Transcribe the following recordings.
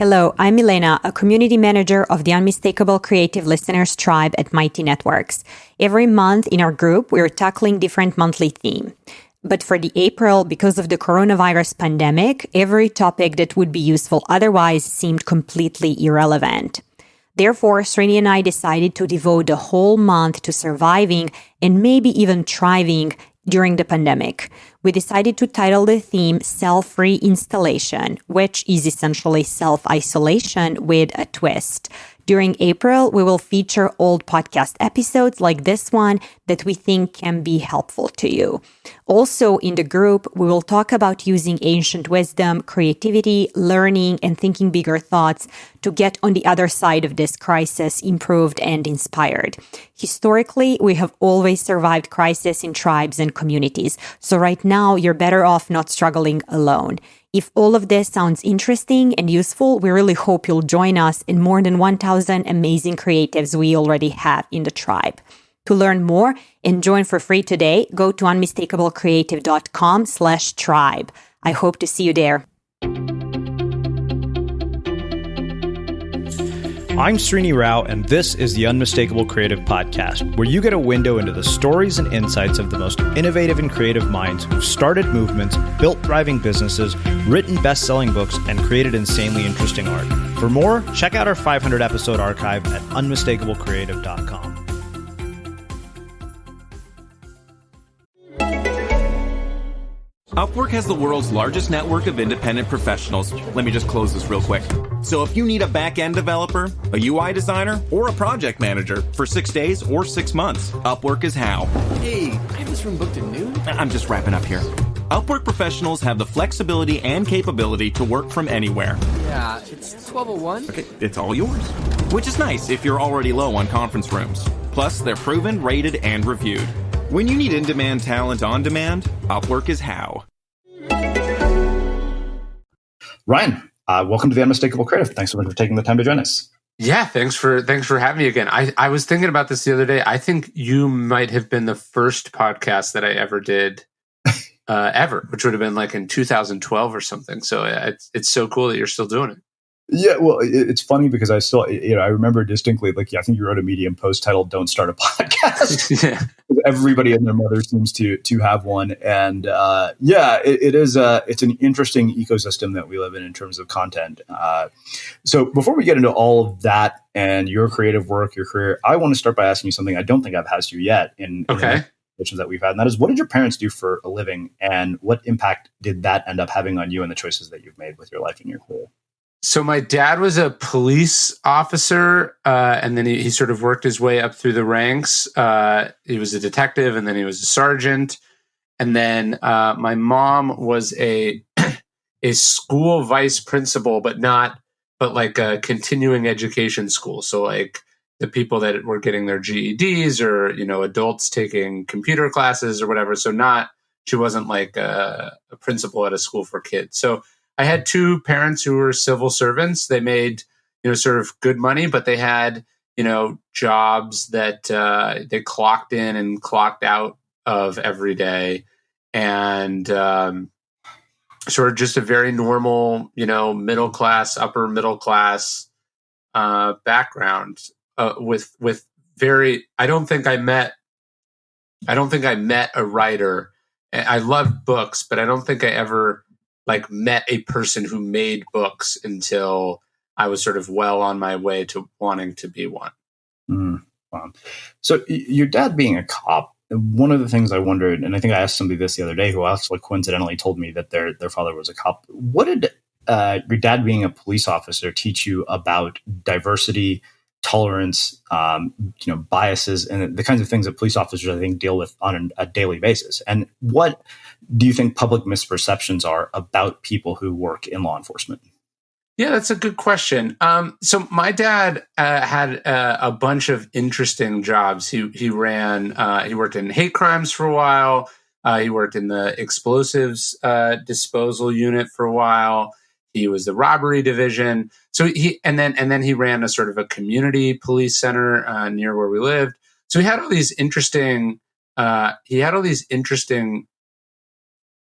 Hello, I'm Milena, a community manager of the Unmistakable Creative Listeners Tribe at Mighty Networks. Every month in our group, we're tackling different monthly themes. But for the April, because of the coronavirus pandemic, every topic that would be useful otherwise seemed completely irrelevant. Therefore, Srini and I decided to devote the whole month to surviving and maybe even thriving during the pandemic. We decided to title the theme Self-Reinstallation, which is essentially self-isolation with a twist. During April, we will feature old podcast episodes like this one that we think can be helpful to you. Also, in the group, we will talk about using ancient wisdom, creativity, learning, and thinking bigger thoughts to get on the other side of this crisis improved and inspired. Historically, we have always survived crisis in tribes and communities, so right now you're better off not struggling alone. If all of this sounds interesting and useful, we really hope you'll join us in more than 1,000 amazing creatives we already have in the tribe. To learn more and join for free today, go to unmistakablecreative.com/tribe. I hope to see you there. I'm Srini Rao, and this is the Unmistakable Creative Podcast, where you get a window into the stories and insights of the most innovative and creative minds who've started movements, built thriving businesses, written best-selling books, and created insanely interesting art. For more, check out our 500-episode archive at unmistakablecreative.com. Upwork has the world's largest network of independent professionals. Let me just close this real quick. So if you need a back-end developer, a UI designer, or a project manager for 6 days or 6 months, Upwork is how. Hey, I have this room booked at noon. I'm just wrapping up here. Upwork professionals have the flexibility and capability to work from anywhere. Yeah, it's 12:01. Okay, it's all yours. Which is nice if you're already low on conference rooms. Plus, they're proven, rated, and reviewed. When you need in-demand talent on demand, Upwork is how. Ryan, welcome to the Unmistakable Creative. Thanks so much for taking the time to join us. Yeah, thanks for having me again. I was thinking about this the other day. I think you might have been the first podcast that I ever did, ever, which would have been like in 2012 or something. So it's so cool that you're still doing it. Yeah, well, it's funny because I still, I remember distinctly, I think you wrote a Medium post titled "Don't Start a Podcast." Yeah. Everybody and their mother seems to have one, and it's an interesting ecosystem that we live in terms of content. So before we get into all of that and your creative work, your career, I want to start by asking you something I don't think I've asked you yet in the conversations that we've had, and that is, what did your parents do for a living, and what impact did that end up having on you and the choices that you've made with your life and your career? So my dad was a police officer, and then he sort of worked his way up through the ranks. He was a detective, and then he was a sergeant. And then my mom was a school vice principal, but like a continuing education school. So like the people that were getting their GEDs, or adults taking computer classes or whatever. So she wasn't like a principal at a school for kids. So I had two parents who were civil servants. They made, sort of good money, but they had, jobs that they clocked in and clocked out of every day. And sort of just a very normal, middle class, upper middle class background with very, I don't think I met a writer. I loved books, but I don't think I ever met a person who made books until I was sort of well on my way to wanting to be one. Wow. So your dad being a cop, one of the things I wondered, and I think I asked somebody this the other day who actually coincidentally told me that their father was a cop. What did your dad being a police officer teach you about diversity, tolerance, biases, and the kinds of things that police officers, I think, deal with on a daily basis? And what do you think public misperceptions are about people who work in law enforcement? Yeah, that's a good question. So my dad had a bunch of interesting jobs. He worked in hate crimes for a while. He worked in the explosives disposal unit for a while. He was the robbery division. So and then he ran a sort of a community police center near where we lived. So he had all these interesting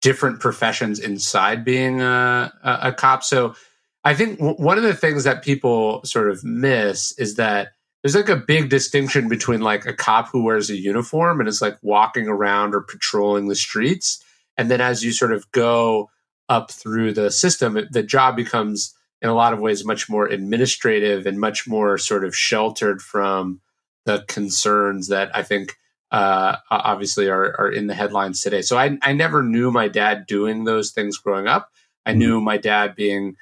different professions inside being a cop. So I think one of the things that people sort of miss is that there's like a big distinction between like a cop who wears a uniform and is like walking around or patrolling the streets. And then as you sort of go up through the system, the job becomes in a lot of ways much more administrative and much more sort of sheltered from the concerns that I think obviously are in the headlines today. So I never knew my dad doing those things growing up. I knew my dad being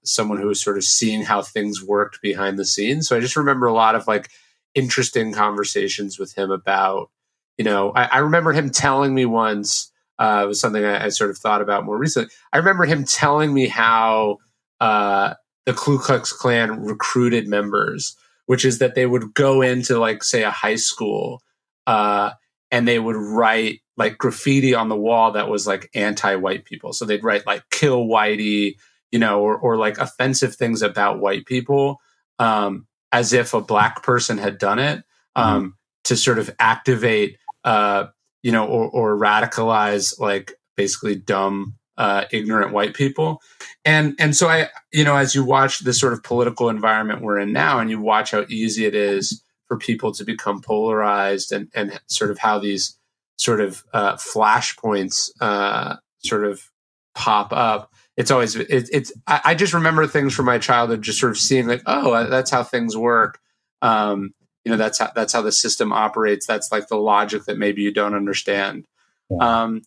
someone who was sort of seeing how things worked behind the scenes. So I just remember a lot of like interesting conversations with him about, I remember him telling me once, it was something I sort of thought about more recently. I remember him telling me how the Ku Klux Klan recruited members, which is that they would go into like, say, a high school and they would write like graffiti on the wall that was like anti-white people. So they'd write like "kill whitey," or like offensive things about white people, as if a black person had done it, to sort of activate, or radicalize like basically dumb, ignorant white people. And so as you watch the sort of political environment we're in now, and you watch how easy it is for people to become polarized and sort of how these sort of flashpoints sort of pop up. It's always I just remember things from my childhood, just sort of seeing like, oh, that's how things work. That's how the system operates. That's like the logic that maybe you don't understand. Yeah.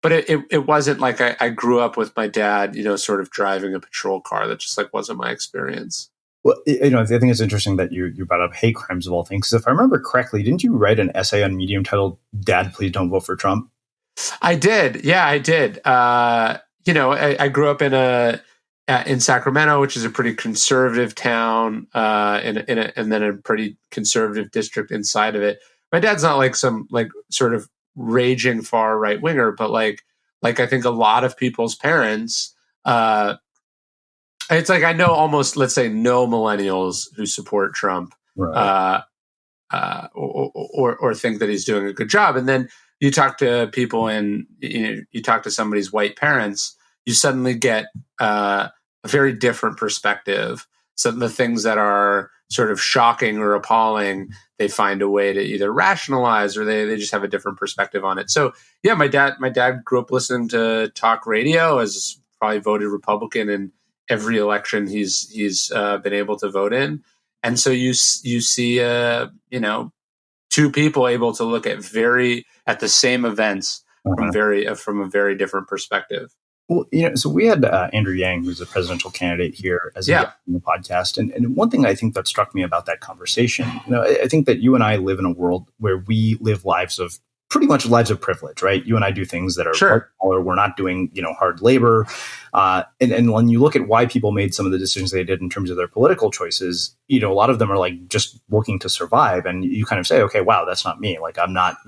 But it wasn't like I grew up with my dad, sort of driving a patrol car. That just like wasn't my experience. Well, I think it's interesting that you brought up hate crimes of all things. Because if I remember correctly, didn't you write an essay on Medium titled "Dad, Please Don't Vote for Trump"? I did. Yeah, I did. I grew up in Sacramento, which is a pretty conservative town, and then a pretty conservative district inside of it. My dad's not like some like sort of raging far right winger, but like I think a lot of people's parents. It's like I know almost, let's say, no millennials who support Trump, right. Or think that he's doing a good job. And then you talk to people and you talk to somebody's white parents, you suddenly get a very different perspective. So the things that are sort of shocking or appalling, they find a way to either rationalize or they just have a different perspective on it. So yeah, my dad grew up listening to talk radio, has probably voted Republican in every election he's been able to vote in. And so you see two people able to look at the same events from a very different perspective. Well, so we had Andrew Yang, who's a presidential candidate here, as a guest on the podcast. And one thing I think that struck me about that conversation, I think that you and I live in a world where we live pretty much lives of privilege, right? You and I do things that are sure. Or we're not doing, hard labor. And when you look at why people made some of the decisions they did in terms of their political choices, a lot of them are like just working to survive. And you kind of say, okay, wow, that's not me. Like I'm not,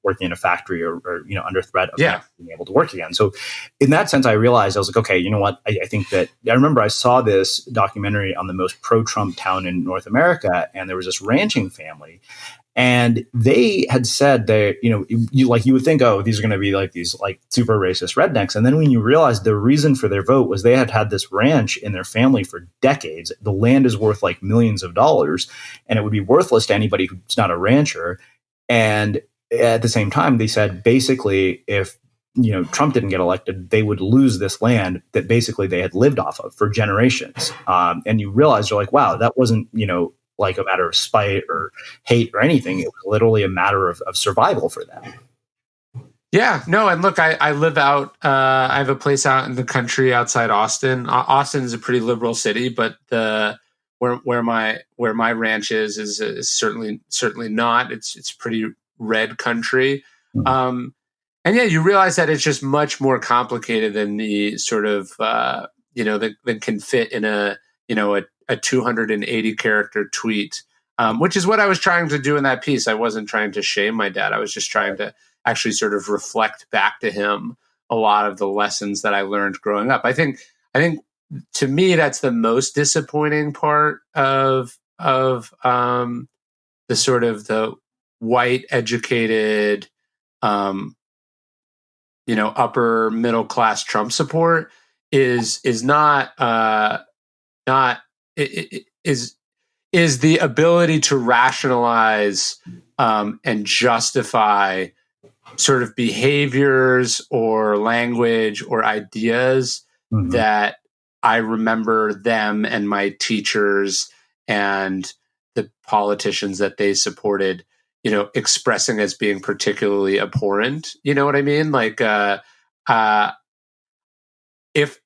working in a factory or under threat of not being able to work again. So in that sense, I realized, I was like, okay, you know what? I think that I remember I saw this documentary on the most pro-Trump town in North America. And there was this ranching family. And they had said that, you would think, oh, these are going to be like these like super racist rednecks. And then when you realize the reason for their vote was they had this ranch in their family for decades. The land is worth like millions of dollars and it would be worthless to anybody who's not a rancher. And at the same time, they said basically if, Trump didn't get elected, they would lose this land that basically they had lived off of for generations. And you realize you're like, wow, that wasn't, like a matter of spite or hate or anything. It was literally a matter of survival for them. Yeah, no. And look, I live out, I have a place out in the country outside Austin. Austin is a pretty liberal city, but where my ranch is certainly not. It's pretty red country. Mm-hmm. And yeah, you realize that it's just much more complicated than the sort of, that can fit in a 280 character tweet, which is what I was trying to do in that piece. I wasn't trying to shame my dad. I was just trying to actually sort of reflect back to him a lot of the lessons that I learned growing up. I think to me, that's the most disappointing part of the sort of the white educated, upper middle class Trump support is not is the ability to rationalize and justify sort of behaviors or language or ideas that I remember them and my teachers and the politicians that they supported, expressing as being particularly abhorrent. You know what I mean? Like, if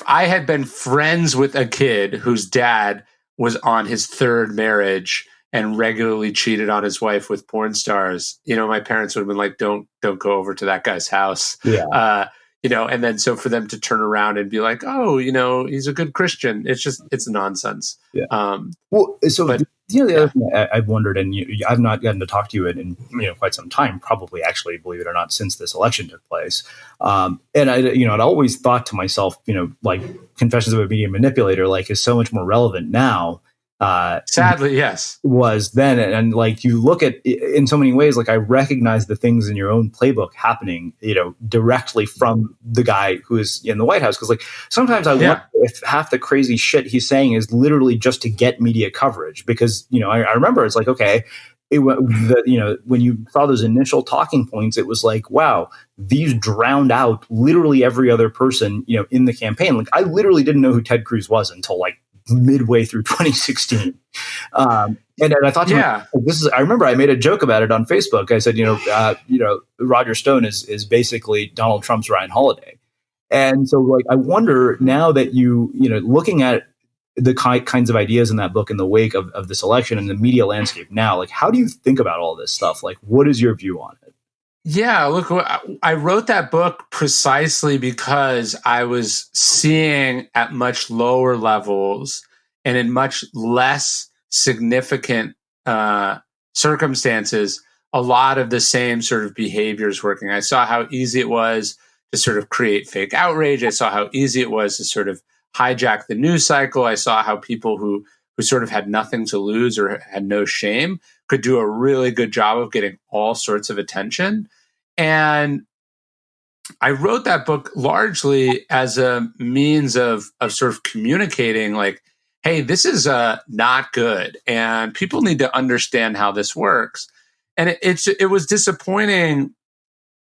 I had been friends with a kid whose dad was on his third marriage and regularly cheated on his wife with porn stars, my parents would have been like, don't go over to that guy's house. Yeah. And then so for them to turn around and be like, oh, he's a good Christian. It's nonsense. Yeah. The other thing I've wondered, and I've not gotten to talk to you in quite some time, probably actually, believe it or not, since this election took place. And I'd always thought to myself, like Confessions of a Media Manipulator, like is so much more relevant now. Sadly, yes, was then. And like you look at in so many ways, like I recognize the things in your own playbook happening, directly from the guy who is in the White House. Cause like sometimes I wonder if half the crazy shit he's saying is literally just to get media coverage, because, I remember it's like, okay, when you saw those initial talking points, it was like, wow, these drowned out literally every other person, in the campaign. Like I literally didn't know who Ted Cruz was until like midway through 2016. And I thought to myself, I remember I made a joke about it on Facebook. I said, Roger Stone is basically Donald Trump's Ryan Holiday. And so like, I wonder now that looking at the kinds of ideas in that book in the wake of this election and the media landscape now, like, how do you think about all this stuff? Like, what is your view on it? Yeah, look, I wrote that book precisely because I was seeing at much lower levels and in much less significant circumstances a lot of the same sort of behaviors working. I saw how easy it was to sort of create fake outrage. I saw how easy it was to sort of hijack the news cycle. I saw how people who sort of had nothing to lose or had no shame could do a really good job of getting all sorts of attention. And I wrote that book largely as a means of sort of communicating like, hey, this is not good. And people need to understand how this works. And it was disappointing.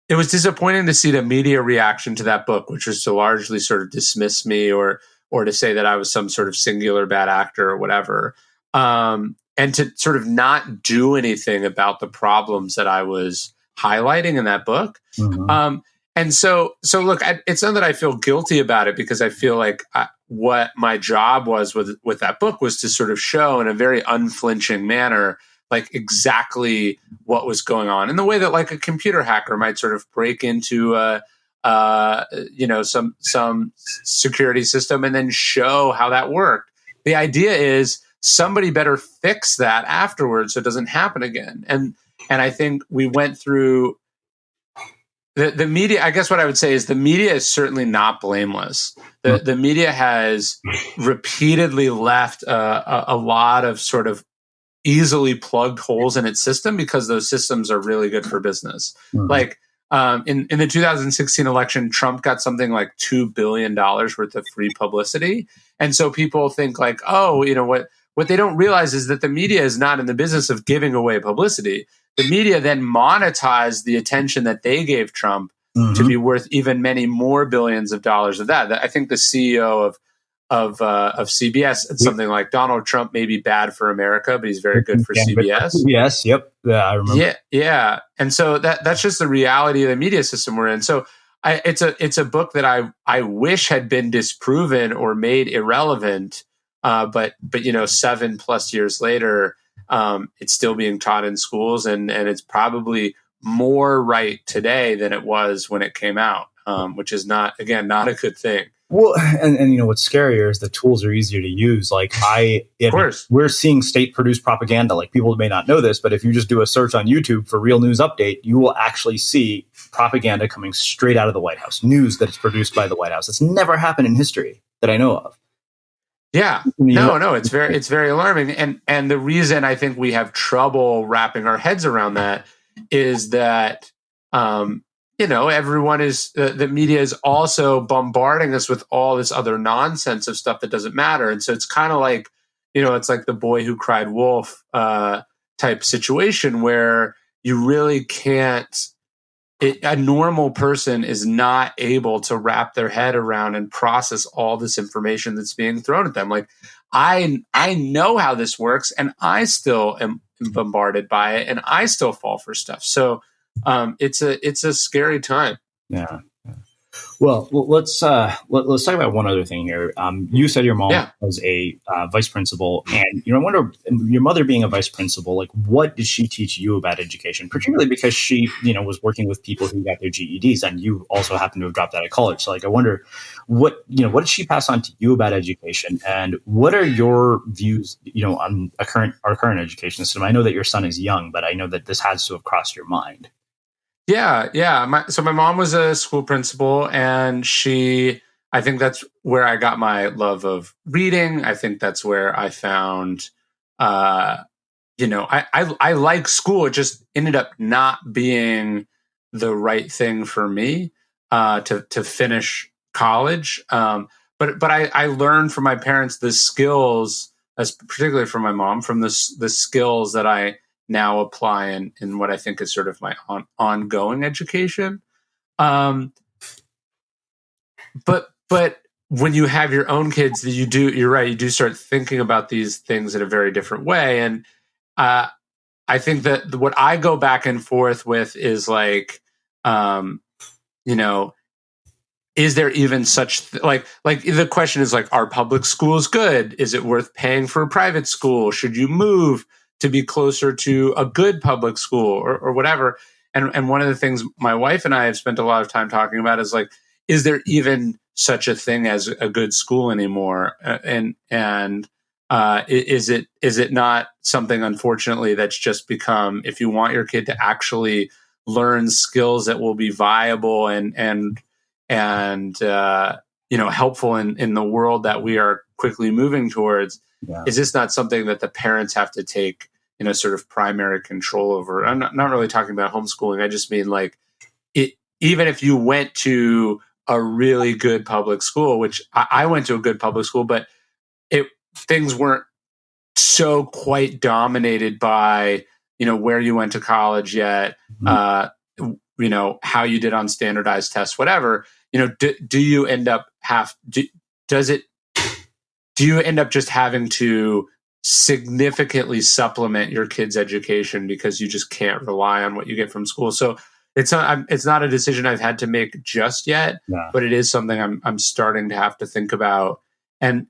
It was disappointing to see the media reaction to that book, which was to largely sort of dismiss me or to say that I was some sort of singular bad actor or whatever. And to sort of not do anything about the problems that I was highlighting in that book. And so look, it's not that I feel guilty about it, because I feel like what my job was with that book was to sort of show in a very unflinching manner, like exactly what was going on in the way that like a computer hacker might sort of break into some security system and then show how that worked. The idea is somebody better fix that afterwards so it doesn't happen again. And I think we went through the media. I guess what I would say is the media is certainly not blameless. The media has repeatedly left a lot of sort of easily plugged holes in its system because those systems are really good for business. Like in the 2016 election, Trump got something like $2 billion worth of free publicity. And so people think like, oh, what they don't realize is that the media is not in the business of giving away publicity. The media then monetized the attention that they gave Trump to be worth even many more billions of dollars of that. I think the CEO of CBS said something like Donald Trump may be bad for America, but he's very good for CBS. Yes, yep, yeah, I remember. Yeah, and so that's just the reality of the media system we're in. So it's a book that I wish had been disproven or made irrelevant, but 7+ years later, it's still being taught in schools, and it's probably more right today than it was when it came out, which is not a good thing. Well, and what's scarier is the tools are easier to use. Like we're seeing state-produced propaganda. Like people may not know this, but if you just do a search on YouTube for Real News Update, you will actually see propaganda coming straight out of the White House, news that is produced by the White House. It's never happened in history that I know of. Yeah, no, it's very alarming. And the reason I think we have trouble wrapping our heads around that is that everyone is, the media is also bombarding us with all this other nonsense of stuff that doesn't matter. And so it's kind of like, it's like the boy who cried wolf type situation where you really can't, a normal person is not able to wrap their head around and process all this information that's being thrown at them. Like, I know how this works, and I still am bombarded by it, and I still fall for stuff. So it's a scary time. Yeah. Well, let's talk about one other thing here. You said your mom was a vice principal, and I wonder, your mother being a vice principal, like, what did she teach you about education? Particularly because she, was working with people who got their GEDs, and you also happen to have dropped out of college. So, like, I wonder what did she pass on to you about education, and what are your views, on our current education system? I know that your son is young, but I know that this has to have crossed your mind. Yeah. So my mom was a school principal, and I think that's where I got my love of reading. I think that's where I found, I like school. It just ended up not being the right thing for me to finish college. But I learned from my parents the skills, particularly from my mom, from the skills that I now apply in what I think is sort of my ongoing education. But when you have your own kids, you're right, you do start thinking about these things in a very different way. And I think that what I go back and forth with is like, is there even such like the question is like, are public schools good? Is it worth paying for a private school? Should you move to be closer to a good public school or whatever? And one of the things my wife and I have spent a lot of time talking about is like, is there even such a thing as a good school anymore? And is it not something, unfortunately, that's just become, if you want your kid to actually learn skills that will be viable and helpful in the world that we are quickly moving towards, is this not something that the parents have to take, sort of primary control over? I'm not really talking about homeschooling. I just mean like even if you went to a really good public school, which I went to a good public school, but things weren't so quite dominated by, where you went to college yet, how you did on standardized tests, whatever, do you end up do you end up just having to significantly supplement your kid's education because you just can't rely on what you get from school? So it's not a decision I've had to make just yet, but it is something I'm starting to have to think about. And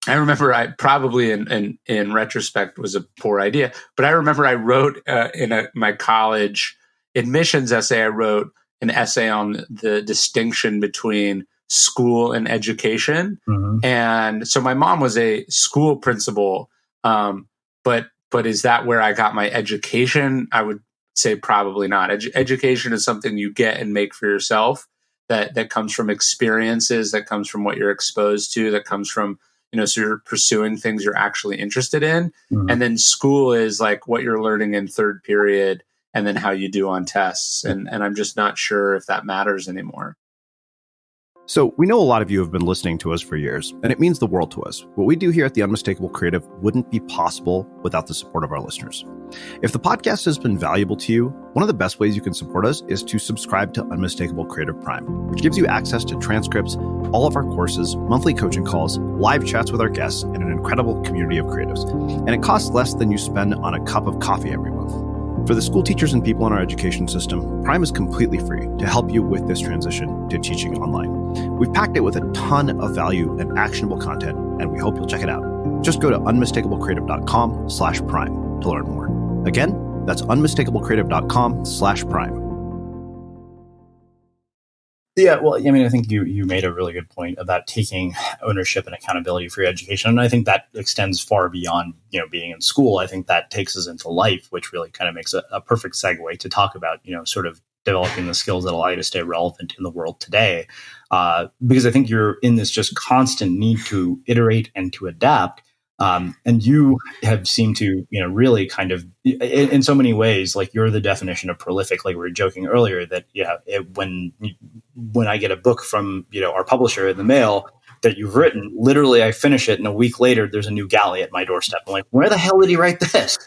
I remember I probably in retrospect was a poor idea, but I remember I wrote in my college admissions essay, I wrote an essay on the distinction between school and education. Mm-hmm. And so my mom was a school principal, but is that where I got my education? I would say probably not. Education is something you get and make for yourself, that comes from experiences, that comes from what you're exposed to, that comes from, so you're pursuing things you're actually interested in. Mm-hmm. And then school is like what you're learning in third period and then how you do on tests. And I'm just not sure if that matters anymore. So we know a lot of you have been listening to us for years, and it means the world to us. What we do here at the Unmistakable Creative wouldn't be possible without the support of our listeners. If the podcast has been valuable to you, one of the best ways you can support us is to subscribe to Unmistakable Creative Prime, which gives you access to transcripts, all of our courses, monthly coaching calls, live chats with our guests, and an incredible community of creatives. And it costs less than you spend on a cup of coffee every month. For the school teachers and people in our education system, Prime is completely free to help you with this transition to teaching online. We've packed it with a ton of value and actionable content, and we hope you'll check it out. Just go to unmistakablecreative.com/prime to learn more. Again, that's unmistakablecreative.com/prime. Yeah, well, I mean, I think you made a really good point about taking ownership and accountability for your education. And I think that extends far beyond, being in school. I think that takes us into life, which really kind of makes a perfect segue to talk about, sort of developing the skills that allow you to stay relevant in the world today. Because I think you're in this just constant need to iterate and to adapt. And you have seemed to, really kind of, in so many ways, like you're the definition of prolific. Like we were joking earlier that, when I get a book from, our publisher in the mail that you've written, literally I finish it and a week later there's a new galley at my doorstep. I'm like, where the hell did he write this?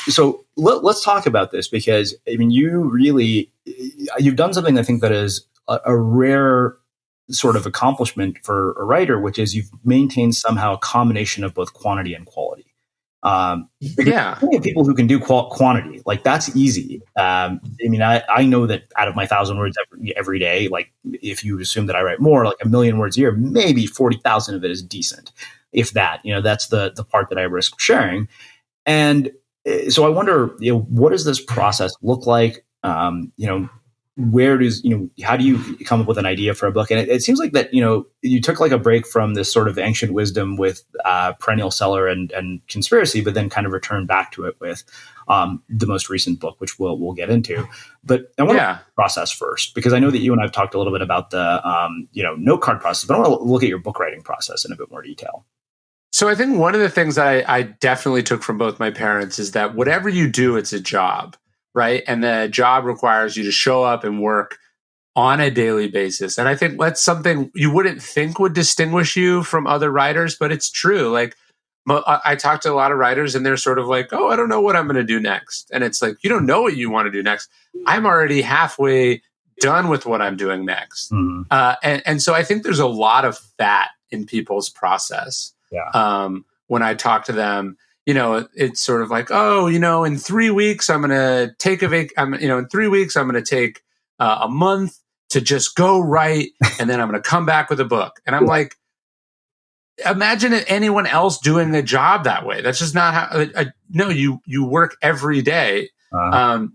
So let's talk about this, because you've done something I think that is a rare sort of accomplishment for a writer, which is you've maintained somehow a combination of both quantity and quality. People who can do quantity, like that's easy. I know that out of my 1,000 words every day, like if you assume that I write more, like 1,000,000 words a year, maybe 40,000 of it is decent. If that, that's the part that I risk sharing. And so I wonder, what does this process look like? Where does, how do you come up with an idea for a book? And it seems like that, you took like a break from this sort of ancient wisdom with Perennial Seller and Conspiracy, but then kind of returned back to it with the most recent book, which we'll get into. But I want to process first, because I know that you and I've talked a little bit about the, note card process, but I want to look at your book writing process in a bit more detail. So I think one of the things that I definitely took from both my parents is that whatever you do, it's a job. Right. And the job requires you to show up and work on a daily basis. And I think that's something you wouldn't think would distinguish you from other writers, but it's true. Like I talk to a lot of writers and they're sort of like, oh, I don't know what I'm going to do next. And it's like, you don't know what you want to do next. I'm already halfway done with what I'm doing next. Mm-hmm. And so I think there's a lot of fat in people's process. Yeah. When I talk to them, it's sort of like, oh, in 3 weeks, I'm going to take in 3 weeks, I'm going to take a month to just go write. And then I'm going to come back with a book. And I'm like, imagine anyone else doing a job that way. That's just not how, no, you work every day. And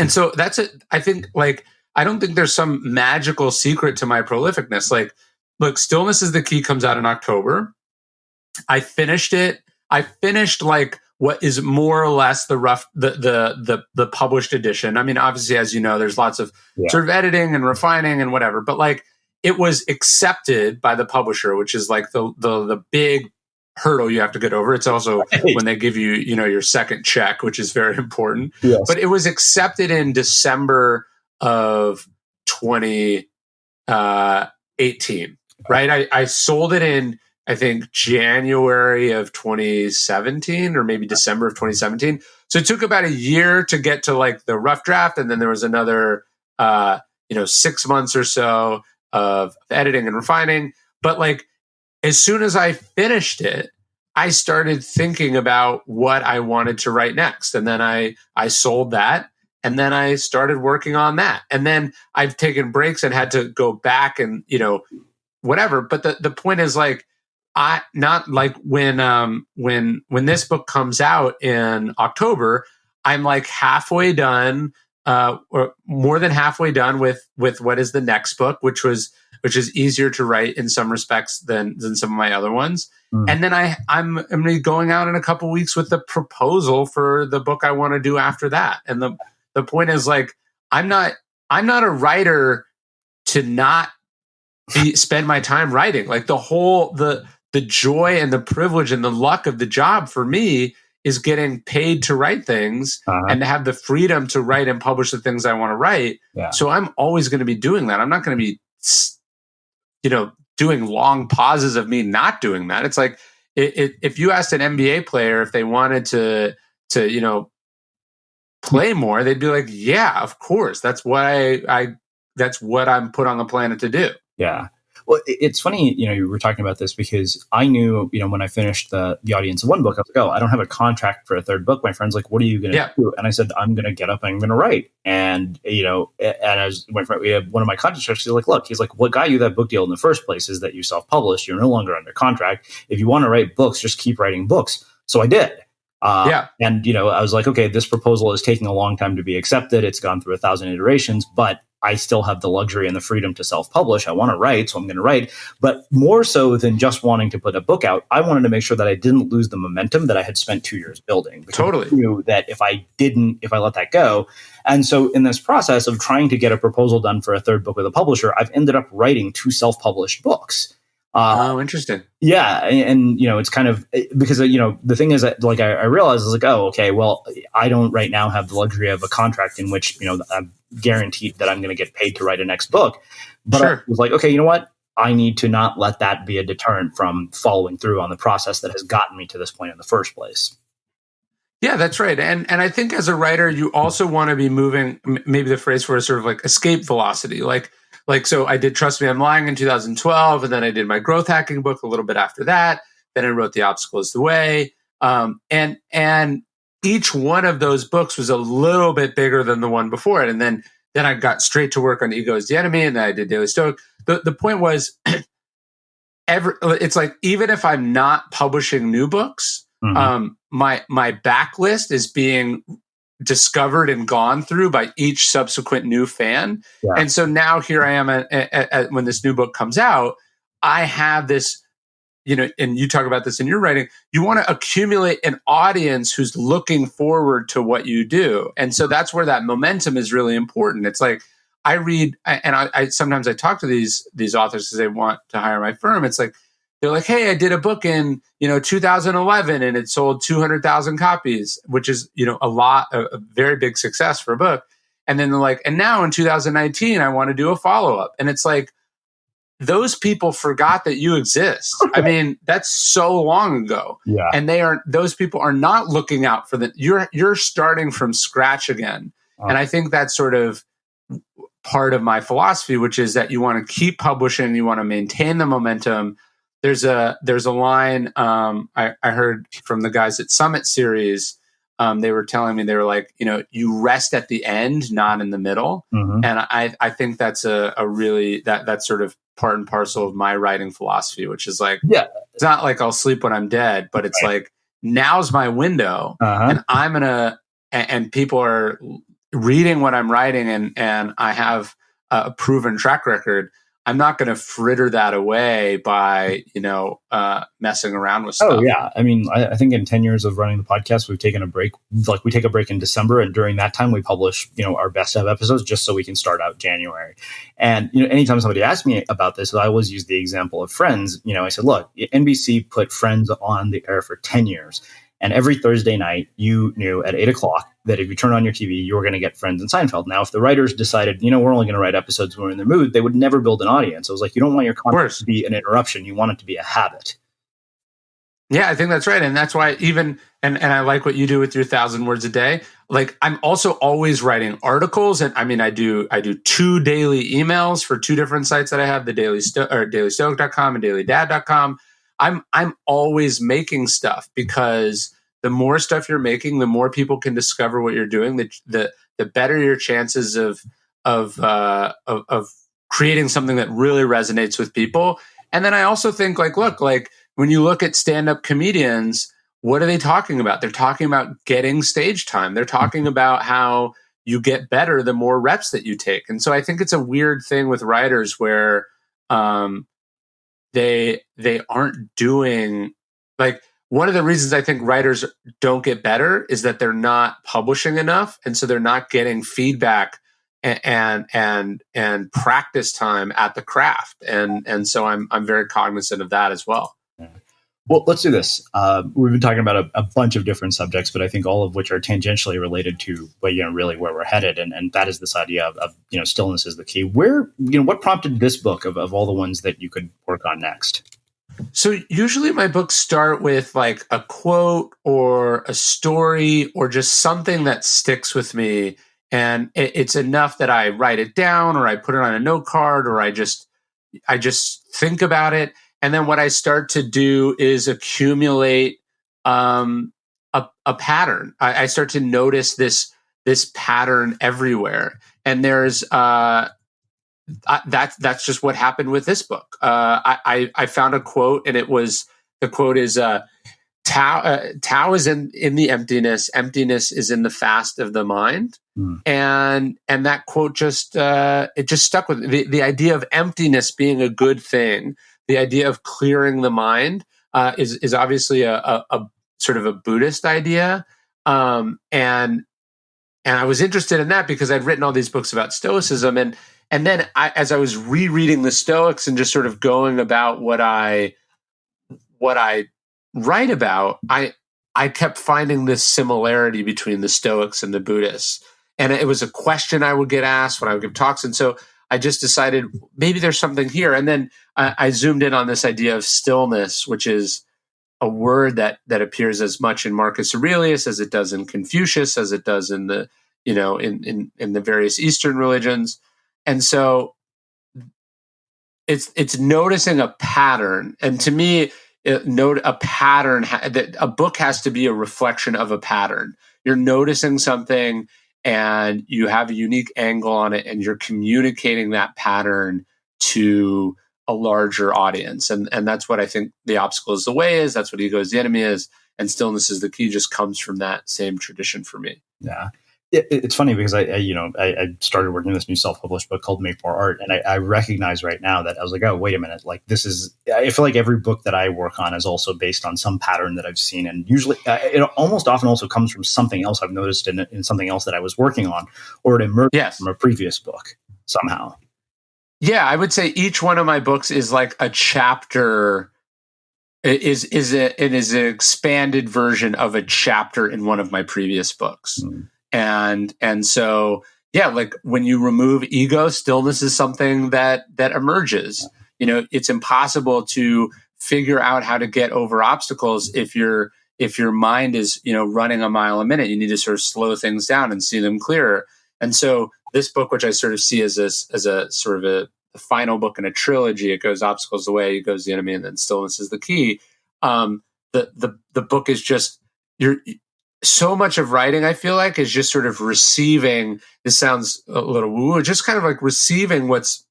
so that's it. I think I don't think there's some magical secret to my prolificness. Like, look, Stillness is the Key comes out in October. I finished it. I finished what is more or less the published edition. I mean, obviously, as you know, there's lots of sort of editing and refining and whatever, but it was accepted by the publisher, which is the big hurdle you have to get over. It's also when they give you, your second check, which is very important. Yes. But it was accepted in December of 2018, right? I sold it in, I think, January of 2017 or maybe December of 2017. So it took about a year to get to the rough draft. And then there was another, 6 months or so of editing and refining. But as soon as I finished it, I started thinking about what I wanted to write next. And then I sold that. And then I started working on that. And then I've taken breaks and had to go back and, whatever. But the point is when this book comes out in October, I'm halfway done, or more than halfway done with what is the next book, which is easier to write in some respects than some of my other ones. Mm. And then I'm going to be going out in a couple weeks with the proposal for the book I want to do after that. And the point is I'm not a writer to not spend my time writing. The joy and the privilege and the luck of the job for me is getting paid to write things and to have the freedom to write and publish the things I want to write. Yeah. So I'm always going to be doing that. I'm not going to be, doing long pauses of me not doing that. It's if you asked an NBA player if they wanted to play more, they'd be like, yeah, of course. That's what that's what I'm put on the planet to do. Yeah. Well, it's funny, you were talking about this because I knew, when I finished the Audience of One book, I was like, oh, I don't have a contract for a third book. My friend's like, what are you going to do? And I said, I'm going to get up and I'm going to write. And, as my friend, we have one of my contractors, he's like, what got you that book deal in the first place is that you self-published. You're no longer under contract. If you want to write books, just keep writing books. So I did. And, I was like, okay, this proposal is taking a long time to be accepted. It's gone through 1,000 iterations, but I still have the luxury and the freedom to self-publish. I want to write, so I'm going to write. But more so than just wanting to put a book out, I wanted to make sure that I didn't lose the momentum that I had spent 2 years building. Totally. I knew that if I let that go. And so in this process of trying to get a proposal done for a third book with a publisher, I've ended up writing 2 self-published books. Interesting. Yeah. And, it's kind of because, the thing is that like I realized, I was like, oh, okay, well, I don't right now have the luxury of a contract in which, I'm guaranteed that I'm going to get paid to write a next book. But Sure. I was like, okay, you know what? I need to not let that be a deterrent from following through on the process that has gotten me to this point in the first place. Yeah, that's right. And I think as a writer, you also want to be moving, maybe the phrase for it is sort of like escape velocity. So I did Trust Me, I'm Lying in 2012, and then I did my growth hacking book a little bit after that. Then I wrote The Obstacle is the Way. And each one of those books was a little bit bigger than the one before it. And then I got straight to work on Ego is the Enemy, and then I did Daily Stoic. The point was, it's like, even if I'm not publishing new books, my backlist is being discovered and gone through by each subsequent new fan. Yeah. And so now here I am when this new book comes out, I have this, and you talk about this in your writing, you want to accumulate an audience who's looking forward to what you do. And so that's where that momentum is really important. It's like, I read, and I sometimes I talk to these authors because they want to hire my firm. It's like, they're like, hey, I did a book in, 2011 and it sold 200,000 copies, which is, a very big success for a book. And then they're like, and now in 2019, I want to do a follow-up. And it's like, those people forgot that you exist. I mean, that's so long ago. Yeah. And those people are not looking out for you're starting from scratch again. And I think that's sort of part of my philosophy, which is that you want to keep publishing, you want to maintain the momentum. There's a line I heard from the guys at Summit Series. They were telling me, they were like, you rest at the end, not in the middle. Mm-hmm. And I think that's a really that's sort of part and parcel of my writing philosophy, which is like, it's not like I'll sleep when I'm dead, but it's like, now's my window, and I'm gonna, and people are reading what I'm writing, and I have a proven track record. I'm not going to fritter that away by, messing around with stuff. Oh, yeah. I mean, I think in 10 years of running the podcast, we've taken a break. Like, we take a break in December, and during that time, we publish, our best of episodes just so we can start out January. And, anytime somebody asks me about this, I always use the example of Friends. I said, look, NBC put Friends on the air for 10 years. And every Thursday night, you knew at 8:00 that if you turn on your TV, you were going to get Friends and Seinfeld. Now, if the writers decided, we're only going to write episodes when we're in the mood, they would never build an audience. It was like, you don't want your content to be an interruption. You want it to be a habit. Yeah, I think that's right. And that's why and I like what you do with your 1,000 words a day. Like, I'm also always writing articles. And I mean, I do 2 daily emails for 2 different sites that I have, the dailystoic.com and dailydad.com. I'm always making stuff, because the more stuff you're making, the more people can discover what you're doing. The better your chances of creating something that really resonates with people. And then I also think, look, when you look at stand-up comedians, what are they talking about? They're talking about getting stage time. They're talking about how you get better the more reps that you take. And so I think it's a weird thing with writers where they aren't doing, one of the reasons I think writers don't get better is that they're not publishing enough, and so they're not getting feedback and practice time at the craft, and so I'm very cognizant of that as well. Well, let's do this. We've been talking about a bunch of different subjects, but I think all of which are tangentially related to, really where we're headed, and that is this idea of stillness is the key. Where, what prompted this book of all the ones that you could work on next? So usually my books start with like a quote or a story or just something that sticks with me, and it's enough that I write it down or I put it on a note card or I just think about it. And then what I start to do is accumulate a pattern. I start to notice this pattern everywhere. And there's that's just what happened with this book. I found a quote, and the quote is Tao is in the emptiness. Emptiness is in the fast of the mind. And that quote just stuck with me. The idea of emptiness being a good thing. The idea of clearing the mind is obviously a sort of a Buddhist idea, and I was interested in that because I'd written all these books about Stoicism, and And then as I was rereading the Stoics and just sort of going about what I write about, I kept finding this similarity between the Stoics and the Buddhists. And it was a question I would get asked when I would give talks. And so I just decided maybe there's something here. And then I zoomed in on this idea of stillness, which is a word that appears as much in Marcus Aurelius as it does in Confucius, as it does in the, in the various Eastern religions. And so it's noticing a pattern. And to me, note a pattern, that a book has to be a reflection of a pattern. You're noticing something and you have a unique angle on it, and you're communicating that pattern to a larger audience. And that's what I think The Obstacle is the Way is. That's what Ego is the Enemy is. And Stillness is the Key just comes from that same tradition for me. Yeah. It's funny because I started working on this new self-published book called Make More Art. And I recognize right now that I was like, oh, wait a minute. Like I feel like every book that I work on is also based on some pattern that I've seen. And usually it almost often also comes from something else I've noticed in something else that I was working on, or it emerged from a previous book somehow. Yeah, I would say each one of my books is like a chapter. It is an expanded version of a chapter in one of my previous books. And so, yeah, like when you remove ego, stillness is something that emerges. It's impossible to figure out how to get over obstacles if your mind is, running a mile a minute. You need to sort of slow things down and see them clearer. And so this book, which I sort of see as a sort of the final book in a trilogy, it goes Obstacles the Way, Ego's the Enemy, and then Stillness is the Key. The book is just so much of writing, I feel like, is just sort of receiving. This sounds a little woo, just kind of like receiving what's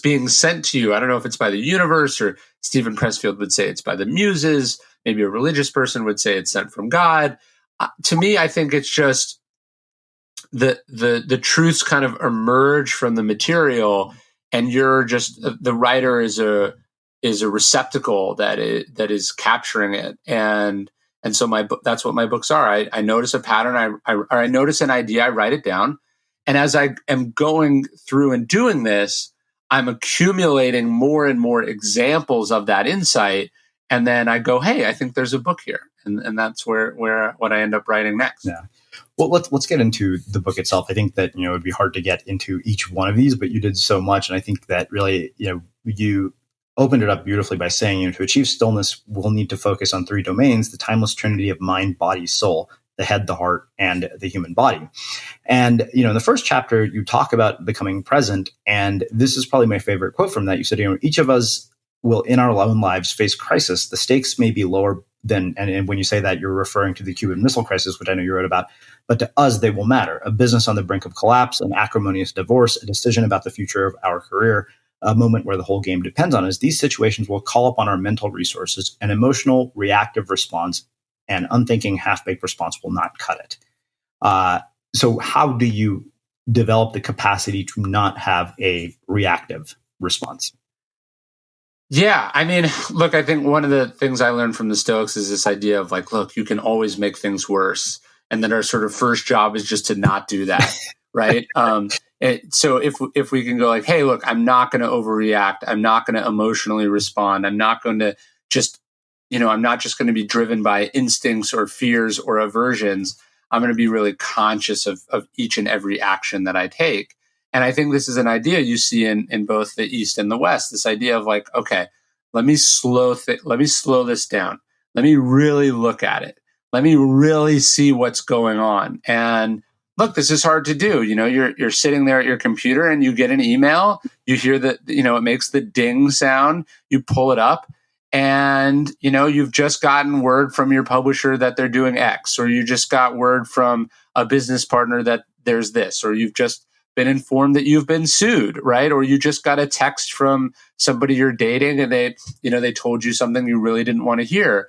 being sent to you. I don't know if it's by the universe, or Stephen Pressfield would say it's by the muses. Maybe a religious person would say it's sent from God. To me, I think it's just the truths kind of emerge from the material, and you're just the writer is a receptacle that is capturing it. And so that's what my books are. I notice a pattern. I notice an idea. I write it down. And as I am going through and doing this, I'm accumulating more and more examples of that insight. And then I go, hey, I think there's a book here. And that's where what I end up writing next. Yeah. Well, let's get into the book itself. I think that, it would be hard to get into each one of these, but you did so much. And I think that really, you opened it up beautifully by saying, to achieve stillness, we'll need to focus on three domains: the timeless trinity of mind, body, soul, the head, the heart, and the human body. And, in the first chapter, you talk about becoming present. And this is probably my favorite quote from that. You said, each of us will in our own lives face crisis. The stakes may be lower than, and when you say that, you're referring to the Cuban Missile Crisis, which I know you wrote about, but to us, they will matter. A business on the brink of collapse, an acrimonious divorce, a decision about the future of our career, a moment where the whole game depends on us. These situations will call upon our mental resources. An emotional, reactive response and unthinking, half-baked response will not cut it. So how do you develop the capacity to not have a reactive response? Yeah, I mean, look, I think one of the things I learned from the Stoics is this idea of like, look, you can always make things worse. And then our sort of first job is just to not do that, right? So if we can go like, hey, look, I'm not going to overreact. I'm not going to emotionally respond. I'm not going to just, I'm not just going to be driven by instincts or fears or aversions. I'm going to be really conscious of each and every action that I take. And I think this is an idea you see in both the East and the West, this idea of like, okay, let me slow this down. Let me really look at it. Let me really see what's going on. And look, this is hard to do. You're sitting there at your computer and you get an email, you hear that, it makes the ding sound, you pull it up, and, you've just gotten word from your publisher that they're doing X, or you just got word from a business partner that there's this, or you've just been informed that you've been sued, right? Or you just got a text from somebody you're dating and they told you something you really didn't want to hear.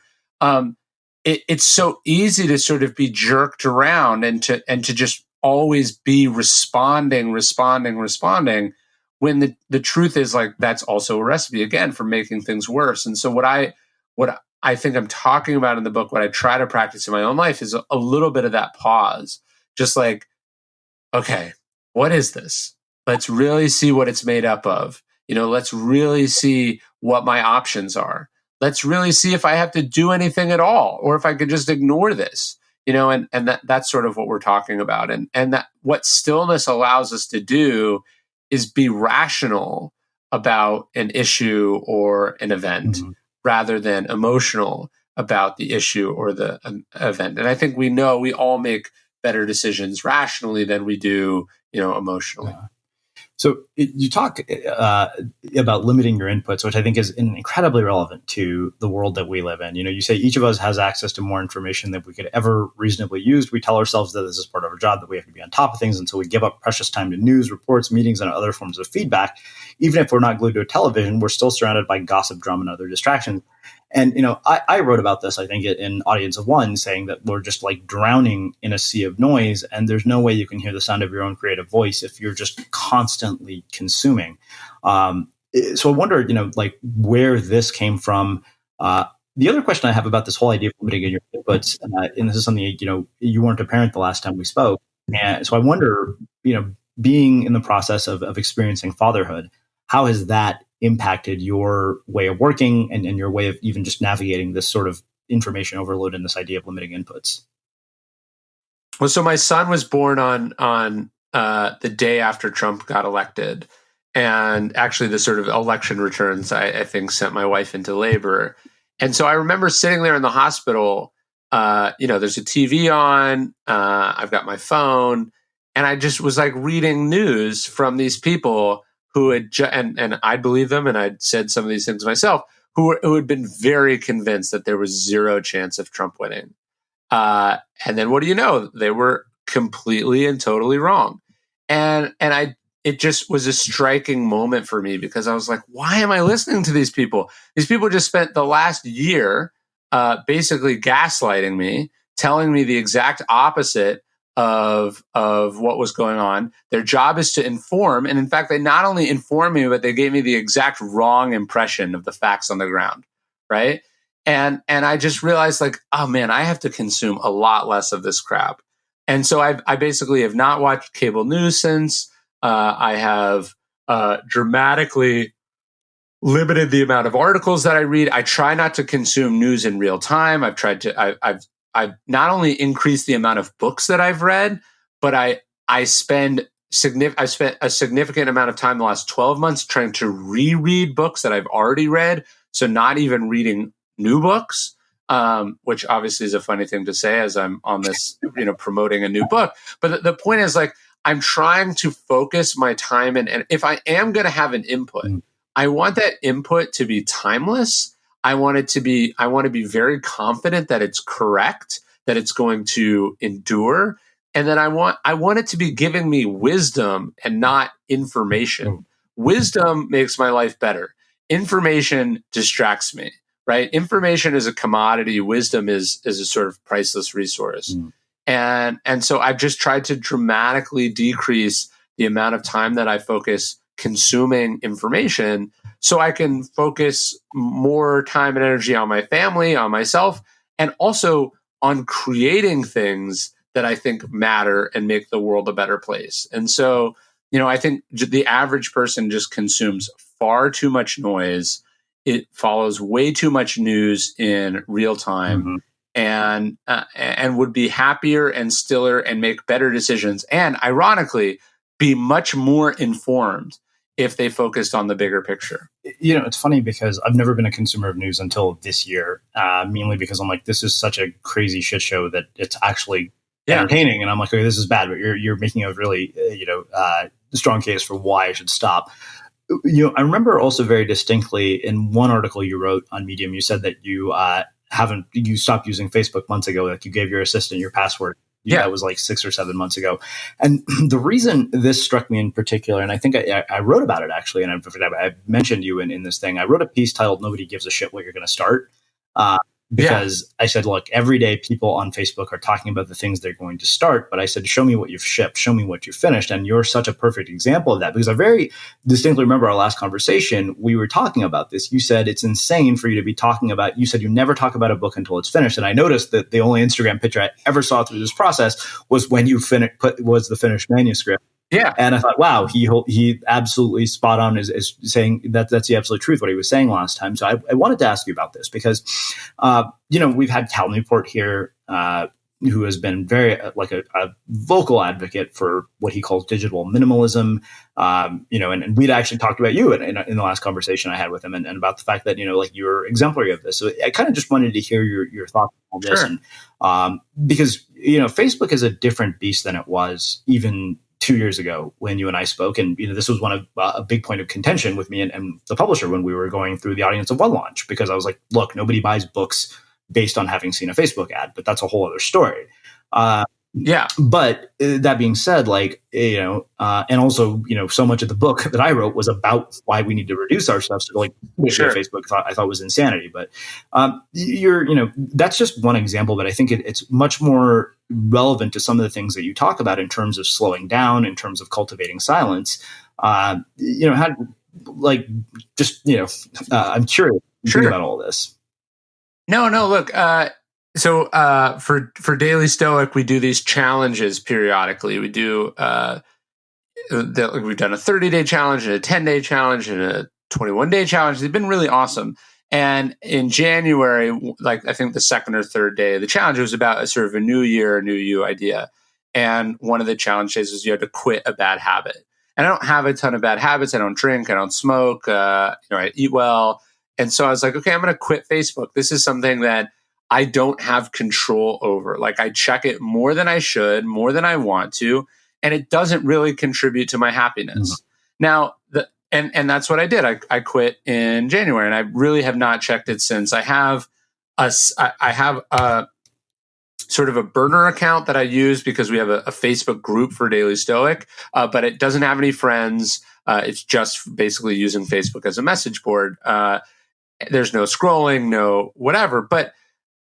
It's so easy to sort of be jerked around and to just always be responding, when the truth is like, that's also a recipe again for making things worse. And so what I think I'm talking about in the book, what I try to practice in my own life is a little bit of that pause, just like, okay, what is this? Let's really see what it's made up of. Let's really see what my options are. Let's really see if I have to do anything at all, or if I could just ignore this. And that's sort of what we're talking about. And that what stillness allows us to do is be rational about an issue or an event, rather than emotional about the issue or the event. And I think we all make better decisions rationally than we do, emotionally. Yeah. So you talk about limiting your inputs, which I think is incredibly relevant to the world that we live in. You say each of us has access to more information than we could ever reasonably use. We tell ourselves that this is part of our job, that we have to be on top of things. And so we give up precious time to news, reports, meetings, and other forms of feedback. Even if we're not glued to a television, we're still surrounded by gossip, drama, and other distractions. And, I wrote about this, I think, in Audience of One, saying that we're just like drowning in a sea of noise, and there's no way you can hear the sound of your own creative voice if you're just constantly consuming. So I wonder, where this came from. The other question I have about this whole idea of limiting your inputs, and this is something, you weren't a parent the last time we spoke. And so I wonder, being in the process of experiencing fatherhood, how has that impacted your way of working and your way of even just navigating this sort of information overload and this idea of limiting inputs? Well, so my son was born on the day after Trump got elected. And actually the sort of election returns, I think, sent my wife into labor. And so I remember sitting there in the hospital, there's a TV on, I've got my phone, and I just was like reading news from these people who had, and I believe them, and I'd said some of these things myself, who had been very convinced that there was zero chance of Trump winning. And then what do you know? They were completely and totally wrong. And it just was a striking moment for me, because I was like, why am I listening to these people? These people just spent the last year basically gaslighting me, telling me the exact opposite of what was going on. Their job is to inform. And in fact, they not only informed me, but they gave me the exact wrong impression of the facts on the ground. Right. And I just realized, like, oh man, I have to consume a lot less of this crap. And so I basically have not watched cable news since. I have dramatically limited the amount of articles that I read. I try not to consume news in real time. I've not only increased the amount of books that I've read, but I spent a significant amount of time the last 12 months trying to reread books that I've already read. So not even reading new books, which obviously is a funny thing to say as I'm on this, promoting a new book. But the point is, like, I'm trying to focus my time, and if I am going to have an input, I want that input to be timeless. I want to be very confident that it's correct, that it's going to endure. And then I want it to be giving me wisdom and not information. Wisdom makes my life better. Information distracts me, right? Information is a commodity. Wisdom is a sort of priceless resource. And so I've just tried to dramatically decrease the amount of time that I focus consuming information, so I can focus more time and energy on my family, on myself, and also on creating things that I think matter and make the world a better place. And so, I think the average person just consumes far too much noise. It follows way too much news in real time, and would be happier and stiller and make better decisions, and ironically, be much more informed if they focused on the bigger picture. It's funny because I've never been a consumer of news until this year, mainly because I'm like, this is such a crazy shit show that it's actually entertaining. And I'm like, okay, this is bad, but you're making a really, strong case for why I should stop. I remember also very distinctly in one article you wrote on Medium, you said that you stopped using Facebook months ago, like you gave your assistant your password. That was like 6 or 7 months ago. And the reason this struck me in particular, and I think I wrote about it actually, and I mentioned you in this thing. I wrote a piece titled "Nobody Gives a Shit What You're Going to Start," because I said, look, every day people on Facebook are talking about the things they're going to start, but I said, show me what you've shipped, show me what you've finished. And you're such a perfect example of that, because I very distinctly remember our last conversation, we were talking about this. You said it's insane for you to be talking about, you said you never talk about a book until it's finished. And I noticed that the only Instagram picture I ever saw through this process was when you was the finished manuscript. Yeah. And I thought, wow, he absolutely spot on is saying that's the absolute truth, what he was saying last time. So I wanted to ask you about this because, we've had Cal Newport here, who has been very like a vocal advocate for what he calls digital minimalism. And we'd actually talked about you in the last conversation I had with him and about the fact that, like you're exemplary of this. So I kind of just wanted to hear your thoughts on this. Sure. And because, Facebook is a different beast than it was even 2 years ago when you and I spoke. And, this was one of a big point of contention with me and the publisher when we were going through the Audience of One launch, because I was like, look, nobody buys books based on having seen a Facebook ad, but that's a whole other story. But that being said, and also, so much of the book that I wrote was about why we need to reduce our stuff. So Sure. Facebook I thought was insanity, but that's just one example, but I think it's much more relevant to some of the things that you talk about in terms of slowing down, in terms of cultivating silence. I'm curious about all this. No, look, for Daily Stoic, we do these challenges periodically. We do, we've done a 30-day challenge and a 10-day challenge and a 21-day challenge. They've been really awesome. And in January, I think the second or third day of the challenge, it was about a sort of a new year, new you idea. And one of the challenges was you had to quit a bad habit. And I don't have a ton of bad habits. I don't drink. I don't smoke. I eat well. And so I was like, okay, I'm going to quit Facebook. This is something that I don't have control over. I check it more than I should, more than I want to, and it doesn't really contribute to my happiness. Mm-hmm. Now, and that's what I did. I quit in January, and I really have not checked it since. I have a sort of a burner account that I use because we have a Facebook group for Daily Stoic, but it doesn't have any friends. It's just basically using Facebook as a message board. There's no scrolling, no whatever. But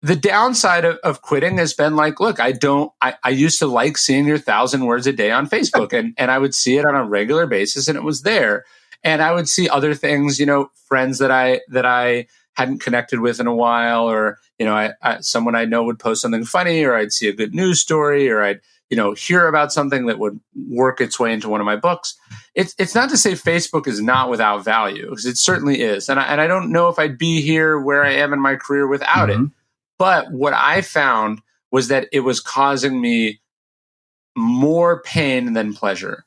the downside of quitting has been look, I used to like seeing your 1,000 words a day on Facebook and I would see it on a regular basis and it was there. And I would see other things, friends that I hadn't connected with in a while, or, someone I know would post something funny, or I'd see a good news story, or I'd, hear about something that would work its way into one of my books. It's not to say Facebook is not without value, because it certainly is. And I don't know if I'd be here where I am in my career without it. But what I found was that it was causing me more pain than pleasure.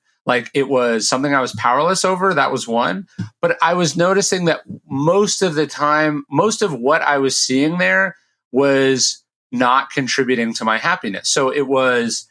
It was something I was powerless over. That was one. But I was noticing that most of the time, most of what I was seeing there was not contributing to my happiness. So it was,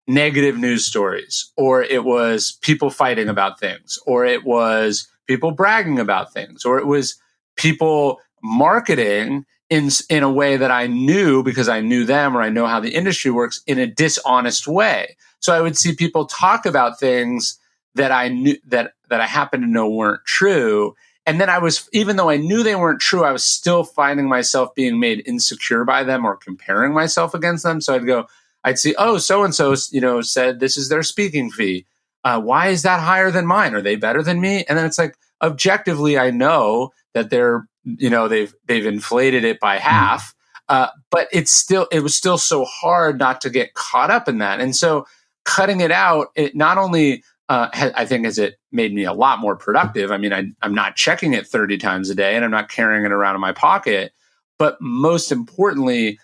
negative news stories, or it was people fighting about things, or it was people bragging about things, or it was people marketing in a way that I knew because I knew them, or I know how the industry works, in a dishonest way. So I would see people talk about things that I knew that I happen to know weren't true. And then even though I knew they weren't true, I was still finding myself being made insecure by them or comparing myself against them. So I'd see, oh, so-and-so, said this is their speaking fee. Why is that higher than mine? Are they better than me? And then it's objectively, I know that they're, they've inflated it by half, but it was still so hard not to get caught up in that. And so cutting it out, it not only, I think, has it made me a lot more productive. I mean, I'm not checking it 30 times a day and I'm not carrying it around in my pocket, but most importantly,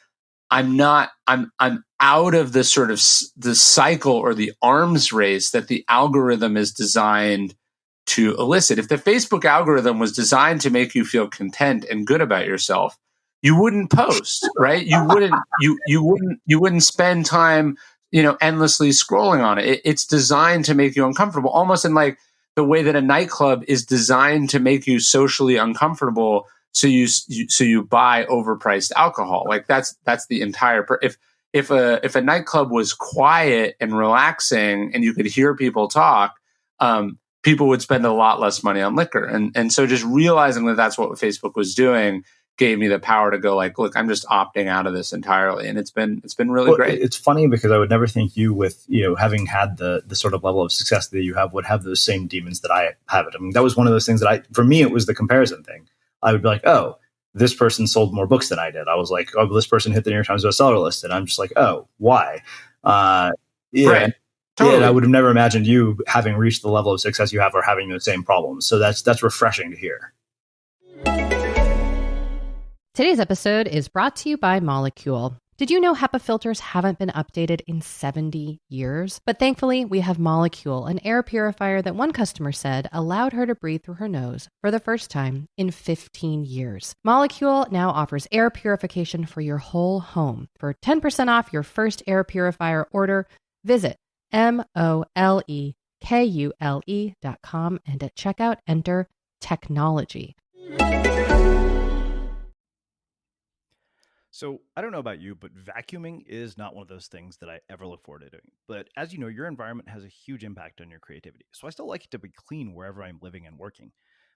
I'm out of the sort of the cycle or the arms race that the algorithm is designed to elicit. If the Facebook algorithm was designed to make you feel content and good about yourself, you wouldn't post, right? You wouldn't spend time, endlessly scrolling on it. It's designed to make you uncomfortable, almost in the way that a nightclub is designed to make you socially uncomfortable. So you buy overpriced alcohol. That's the entire. If a nightclub was quiet and relaxing and you could hear people talk, people would spend a lot less money on liquor. And so just realizing that that's what Facebook was doing gave me the power to go look, I'm just opting out of this entirely. And it's been really great. It's funny because I would never think you, with, having had the sort of level of success that you have, would have those same demons that I have. I mean, that was one of those things that for me, it was the comparison thing. I would be like, oh, this person sold more books than I did. I was like, oh, this person hit the New York Times bestseller list. And I'm just like, oh, why? Right. Totally. Yeah, and I would have never imagined you having reached the level of success you have or having the same problems. So that's refreshing to hear. Today's episode is brought to you by Molecule. Did you know HEPA filters haven't been updated in 70 years? But thankfully, we have Molecule, an air purifier that one customer said allowed her to breathe through her nose for the first time in 15 years. Molecule now offers air purification for your whole home. For 10% off your first air purifier order, visit molekule.com and at checkout, enter technology. So I don't know about you, but vacuuming is not one of those things that I ever look forward to doing. But as you know, your environment has a huge impact on your creativity. So I still like it to be clean wherever I'm living and working.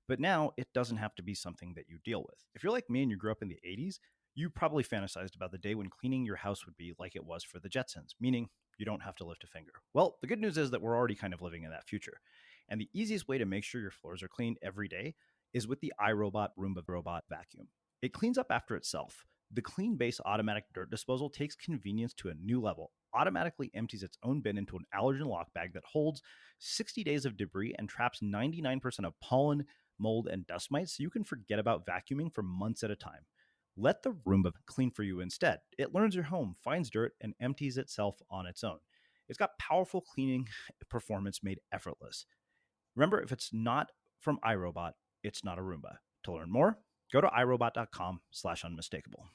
But now it doesn't have to be something that you deal with. If you're like me and you grew up in the 80s, you probably fantasized about the day when cleaning your house would be like it was for the Jetsons, meaning you don't have to lift a finger. Well, the good news is that we're already kind of living in that future. And the easiest way to make sure your floors are clean every day is with the iRobot Roomba Robot Vacuum. It cleans up after itself. The Clean Base automatic dirt disposal takes convenience to a new level, automatically empties its own bin into an allergen lock bag that holds 60 days of debris and traps 99% of pollen, mold, and dust mites, so you can forget about vacuuming for months at a time. Let the Roomba clean for you instead. It learns your home, finds dirt, and empties itself on its own. It's got powerful cleaning performance made effortless. Remember, if it's not from iRobot, it's not a Roomba. To learn more, go to irobot.com/unmistakable.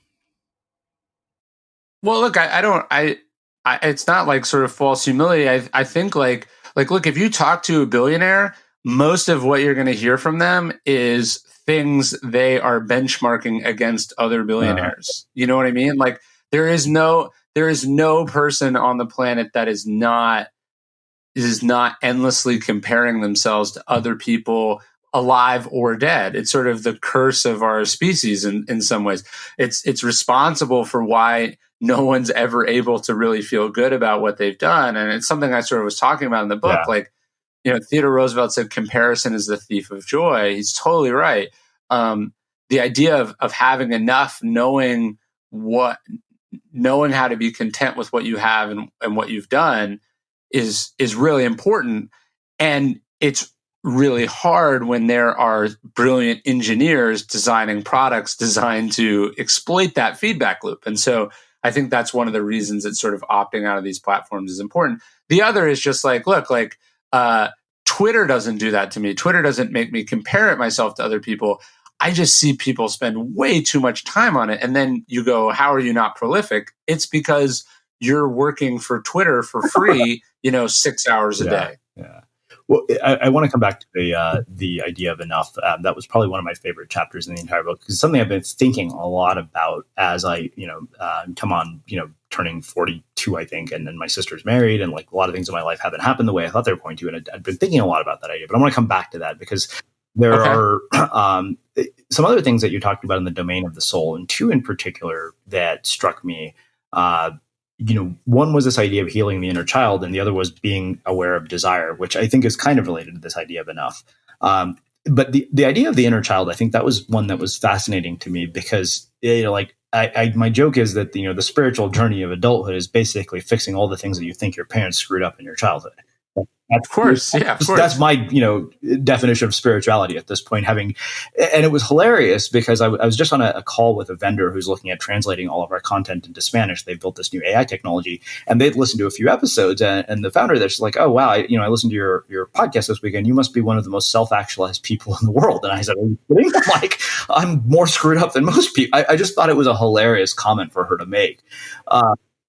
Well, look, it's not like sort of false humility. I think like, look, if you talk to a billionaire, most of what you're going to hear from them is things they are benchmarking against other billionaires. You know what I mean? Like there is no person on the planet that is not endlessly comparing themselves to other people, alive or dead. It's sort of the curse of our species in some ways. It's responsible for why no one's ever able to really feel good about what they've done. And it's something I sort of was talking about in the book. Yeah. Like, you know, Theodore Roosevelt said, comparison is the thief of joy. He's totally right. The idea of having enough, knowing how to be content with what you have and what you've done is really important. And it's really hard when there are brilliant engineers designing products designed to exploit that feedback loop. And so I think that's one of the reasons that sort of opting out of these platforms is important. The other is just like, look, like Twitter doesn't do that to me. Twitter doesn't make me compare it myself to other people. I just see people spend way too much time on it. And then you go, how are you not prolific? It's because you're working for Twitter for free, 6 hours a day. Yeah. Well, I want to come back to the idea of enough. That was probably one of my favorite chapters in the entire book because it's something I've been thinking a lot about as I, come on, turning 42, I think, and then my sister's married, and like a lot of things in my life haven't happened the way I thought they were going to, and I'd been thinking a lot about that idea. But I want to come back to that because there are some other things that you talked about in the domain of the soul, and two in particular that struck me. One was this idea of healing the inner child, and the other was being aware of desire, which I think is kind of related to this idea of enough. But the idea of the inner child, I think that was one that was fascinating to me because, my joke is that, the spiritual journey of adulthood is basically fixing all the things that you think your parents screwed up in your childhood. Of course. That's my, definition of spirituality at this point. And it was hilarious because I was just on a call with a vendor who's looking at translating all of our content into Spanish. They've built this new AI technology, and they'd listened to a few episodes. And the founder there's like, "Oh wow, I listened to your podcast this weekend. You must be one of the most self-actualized people in the world." And I said, "Are you kidding?" Like, I'm more screwed up than most people. I just thought it was a hilarious comment for her to make.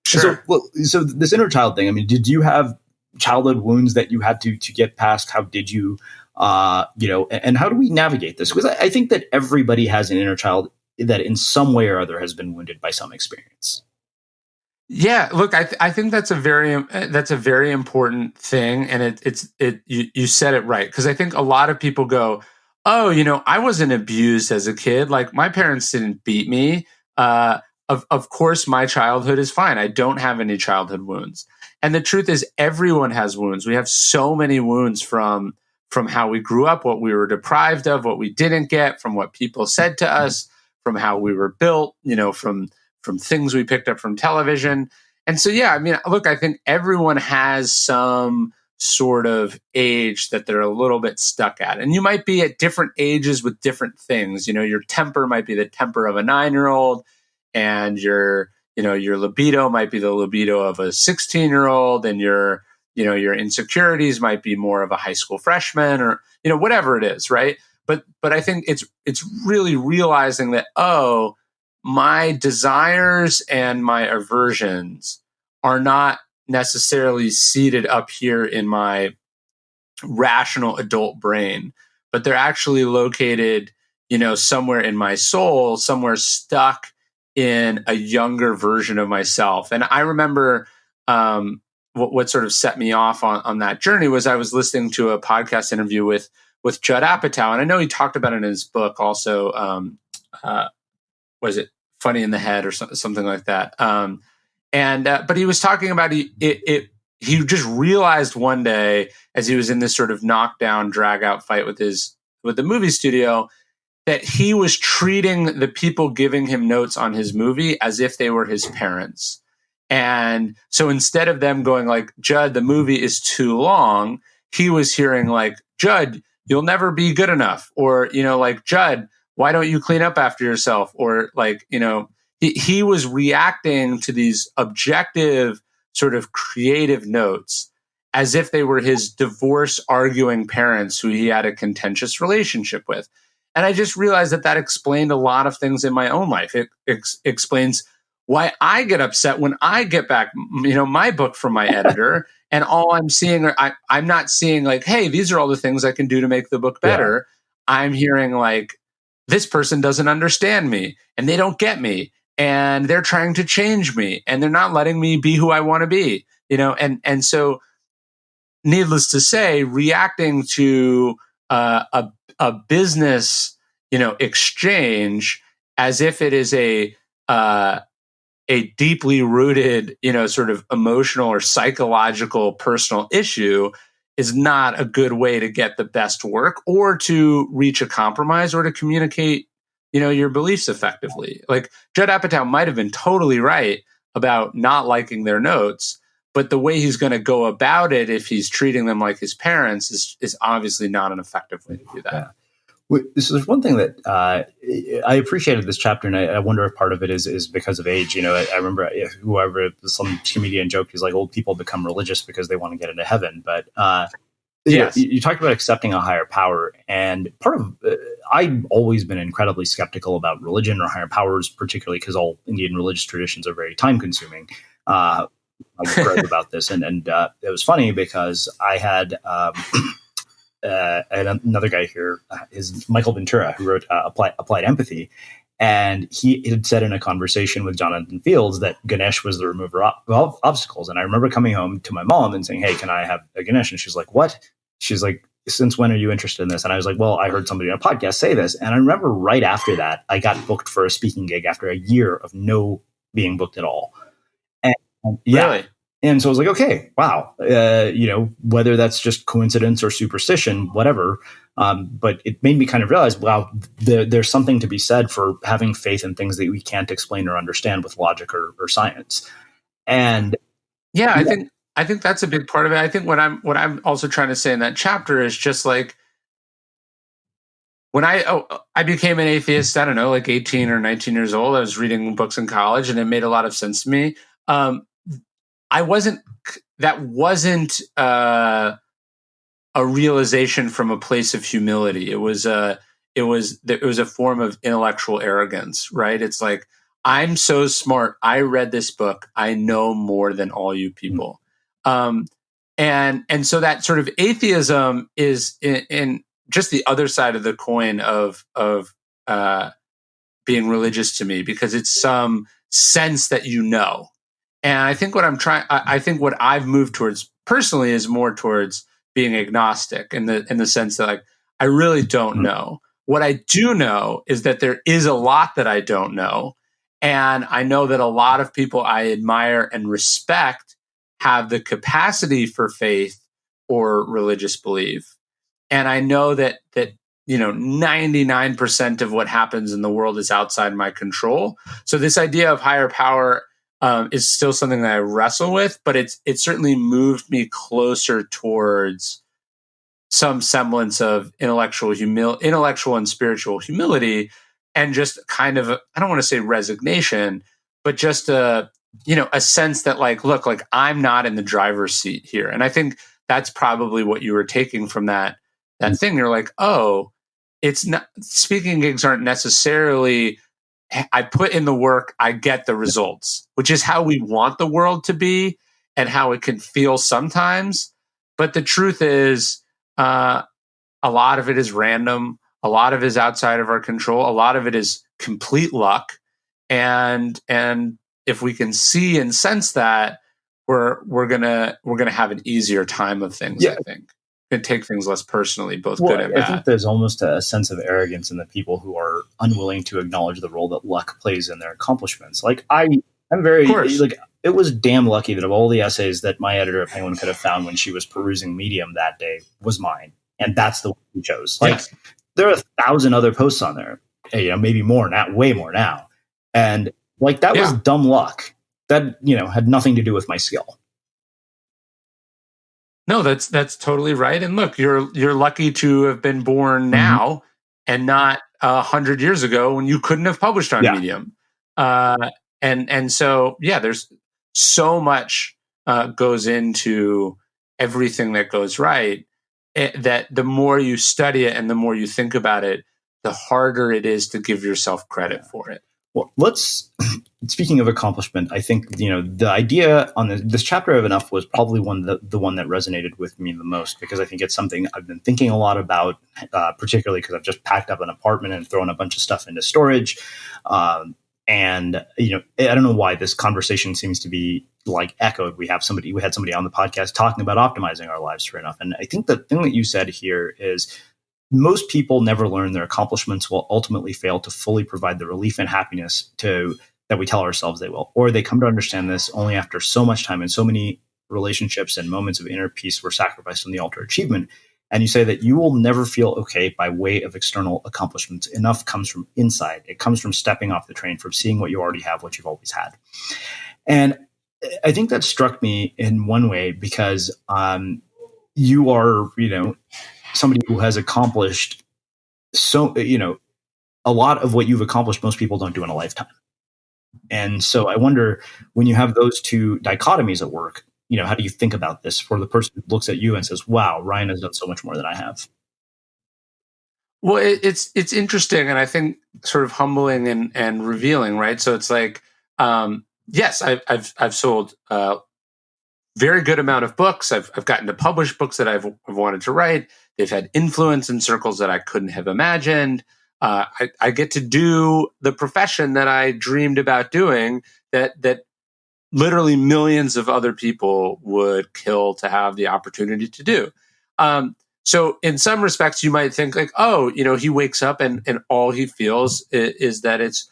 Sure. So this inner child thing. I mean, did you have childhood wounds that you had to get past? How did you, and how do we navigate this? Because I think that everybody has an inner child that in some way or other has been wounded by some experience. Yeah, look, I think that's a very important thing, and you said it right, because I think a lot of people go, "Oh, I wasn't abused as a kid. Like my parents didn't beat me. Of course, my childhood is fine. I don't have any childhood wounds." And the truth is, everyone has wounds. We have so many wounds from how we grew up, what we were deprived of, what we didn't get, from what people said to us, from how we were built, from things we picked up from television. And so, yeah, I mean, look, I think everyone has some sort of age that they're a little bit stuck at. And you might be at different ages with different things. You know, your temper might be the temper of a 9-year-old, and your libido might be the libido of a 16-year-old, and your insecurities might be more of a high school freshman, or, whatever it is, right? But I think it's really realizing that, oh, my desires and my aversions are not necessarily seated up here in my rational adult brain, but they're actually located, somewhere in my soul, somewhere stuck in a younger version of myself. And I remember what sort of set me off on that journey was I was listening to a podcast interview with Judd Apatow, and I know he talked about it in his book also. Was it Funny in the Head or something like that? But he was talking about he just realized one day, as he was in this sort of knockdown, drag out fight with the movie studio, that he was treating the people giving him notes on his movie as if they were his parents. And so instead of them going like, Judd, the movie is too long, he was hearing like, Judd, you'll never be good enough. Or, like, Judd, why don't you clean up after yourself? Or like, he was reacting to these objective sort of creative notes as if they were his divorce arguing parents who he had a contentious relationship with. And I just realized that explained a lot of things in my own life. It explains why I get upset when I get back, my book from my editor, and all I'm seeing, I'm not seeing like, hey, these are all the things I can do to make the book better. Yeah. I'm hearing like, this person doesn't understand me, and they don't get me, and they're trying to change me, and they're not letting me be who I want to be, and so, needless to say, reacting to a business, exchange as if it is a deeply rooted, sort of emotional or psychological personal issue is not a good way to get the best work or to reach a compromise or to communicate, your beliefs effectively. Like Judd Apatow might have been totally right about not liking their notes, but the way he's going to go about it, if he's treating them like his parents, is obviously not an effective way to do that. Yeah. So there's one thing that I appreciated this chapter, and I wonder if part of it is because of age. I remember some comedian joked, he's like, old people become religious because they want to get into heaven. But yes. You talked about accepting a higher power, and part of I've always been incredibly skeptical about religion or higher powers, particularly because all Indian religious traditions are very time consuming. I read about this, and it was funny because I had. And another guy here is Michael Ventura, who wrote Applied Empathy. And he had said in a conversation with Jonathan Fields that Ganesh was the remover of obstacles. And I remember coming home to my mom and saying, hey, can I have a Ganesh? And she's like, what? She's like, since when are you interested in this? And I was like, well, I heard somebody on a podcast say this. And I remember right after that, I got booked for a speaking gig after a year of no being booked at all. And Really? And so I was like, okay, wow, whether that's just coincidence or superstition, whatever. But it made me kind of realize, wow, there's something to be said for having faith in things that we can't explain or understand with logic or science. And I think that's a big part of it. I think what I'm also trying to say in that chapter is just like, when I became an atheist, I don't know, like 18 or 19 years old, I was reading books in college, and it made a lot of sense to me. That wasn't a realization from a place of humility. It was a form of intellectual arrogance, right? It's like, I'm so smart. I read this book. I know more than all you people. And so that sort of atheism is in just the other side of the coin of being religious to me, because it's some sense that And I think what I've moved towards personally is more towards being agnostic in the sense that, like, I really don't know. What I do know is that there is a lot that I don't know. And I know that a lot of people I admire and respect have the capacity for faith or religious belief. And I know that 99% of what happens in the world is outside my control. So this idea of higher power is still something that I wrestle with, but it's certainly moved me closer towards some semblance of intellectual and spiritual humility, and just kind of I don't want to say resignation, but just a sense that like, look, like I'm not in the driver's seat here. And I think that's probably what you were taking from that thing. You're like, oh, it's not, speaking gigs aren't necessarily, I put in the work, I get the results, which is how we want the world to be and how it can feel sometimes. But the truth is, a lot of it is random. A lot of it is outside of our control. A lot of it is complete luck. And if we can see and sense that, we're gonna have an easier time of things. Yeah. I think and take things less personally, both good and bad. I think there's almost a sense of arrogance in the people who are unwilling to acknowledge the role that luck plays in their accomplishments. Like I'm very like, it was damn lucky that of all the essays that my editor at Penguin could have found when she was perusing Medium that day was mine, and that's the one she chose. Like yes. There are 1,000 other posts on there, maybe more now, way more now, and like that was dumb luck. That had nothing to do with my skill. No, that's totally right. And look, you're lucky to have been born now and not 100 years ago when you couldn't have published on Medium. And so there's so much goes into everything that goes right. That the more you study it and the more you think about it, the harder it is to give yourself credit for it. Well, speaking of accomplishment, I think, the idea on this chapter of Enough was probably the one that resonated with me the most, because I think it's something I've been thinking a lot about, particularly because I've just packed up an apartment and thrown a bunch of stuff into storage. And I don't know why this conversation seems to be like echoed. We had somebody on the podcast talking about optimizing our lives for Enough. And I think the thing that you said here is, most people never learn their accomplishments will ultimately fail to fully provide the relief and happiness that we tell ourselves they will. Or they come to understand this only after so much time and so many relationships and moments of inner peace were sacrificed on the altar of achievement. And you say that you will never feel okay by way of external accomplishments. Enough comes from inside. It comes from stepping off the train, from seeing what you already have, what you've always had. And I think that struck me in one way because you are, somebody who has accomplished a lot of what you've accomplished, most people don't do in a lifetime. And so I wonder, when you have those two dichotomies at work, how do you think about this for the person who looks at you and says, wow, Ryan has done so much more than I have? Well, it's interesting, and I think sort of humbling and revealing, right? So it's like, yes, I've sold very good amount of books. I've gotten to publish books that I've wanted to write. They've had influence in circles that I couldn't have imagined. I get to do the profession that I dreamed about doing, that literally millions of other people would kill to have the opportunity to do. So in some respects, you might think like, oh, he wakes up and all he feels is that it's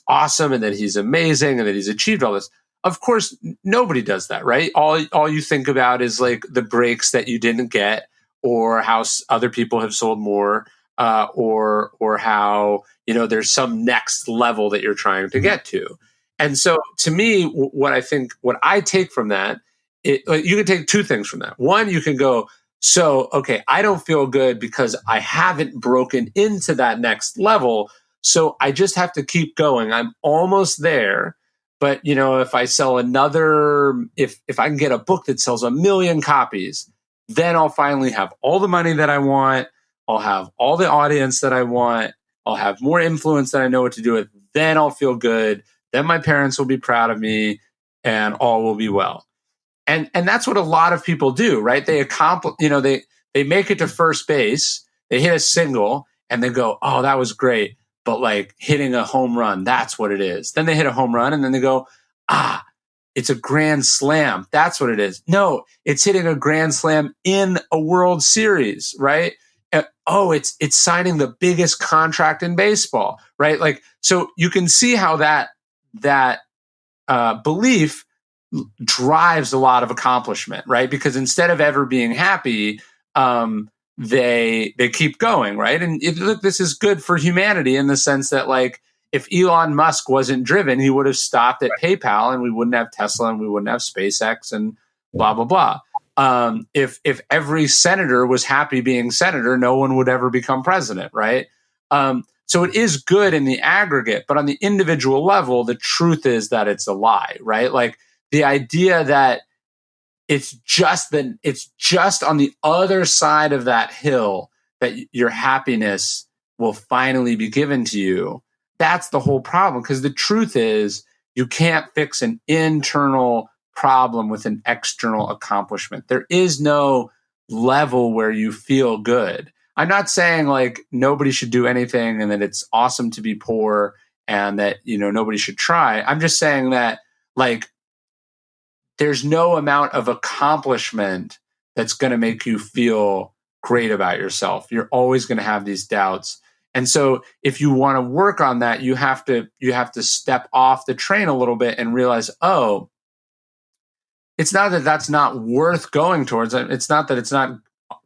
awesome and that he's amazing and that he's achieved all this. Of course, nobody does that, right? All you think about is like the breaks that you didn't get, or how other people have sold more, or how there's some next level that you're trying to get to. And so, to me, what I take from that, you can take two things from that. One, you can go, so okay, I don't feel good because I haven't broken into that next level, so I just have to keep going. I'm almost there. But, if I sell if I can get a book that sells 1 million copies, then I'll finally have all the money that I want. I'll have all the audience that I want. I'll have more influence that I know what to do with. Then I'll feel good. Then my parents will be proud of me and all will be well. And that's what a lot of people do, right? They accomplish, they make it to first base. They hit a single and they go, oh, that was great. But like hitting a home run, that's what it is. Then they hit a home run and then they go, it's a grand slam. That's what it is. No, it's hitting a grand slam in a World Series, right? It's signing the biggest contract in baseball, right? Like, so you can see how that belief drives a lot of accomplishment, right? Because instead of ever being happy, they keep going, right? And look, this is good for humanity in the sense that like if Elon Musk wasn't driven, he would have stopped at PayPal, and we wouldn't have Tesla, and we wouldn't have SpaceX, and blah, blah, blah. If every senator was happy being senator, no one would ever become president, right? So it is good in the aggregate, but on the individual level, the truth is that it's a lie, right? Like the idea that it's just on the other side of that hill that your happiness will finally be given to you. That's the whole problem, because the truth is you can't fix an internal problem with an external accomplishment. There is no level where you feel good. I'm not saying like nobody should do anything and that it's awesome to be poor and that, nobody should try. I'm just saying that like there's no amount of accomplishment that's going to make you feel great about yourself. You're always going to have these doubts. And so if you want to work on that, you have to step off the train a little bit and realize, oh, it's not that that's not worth going towards. It's not that it's not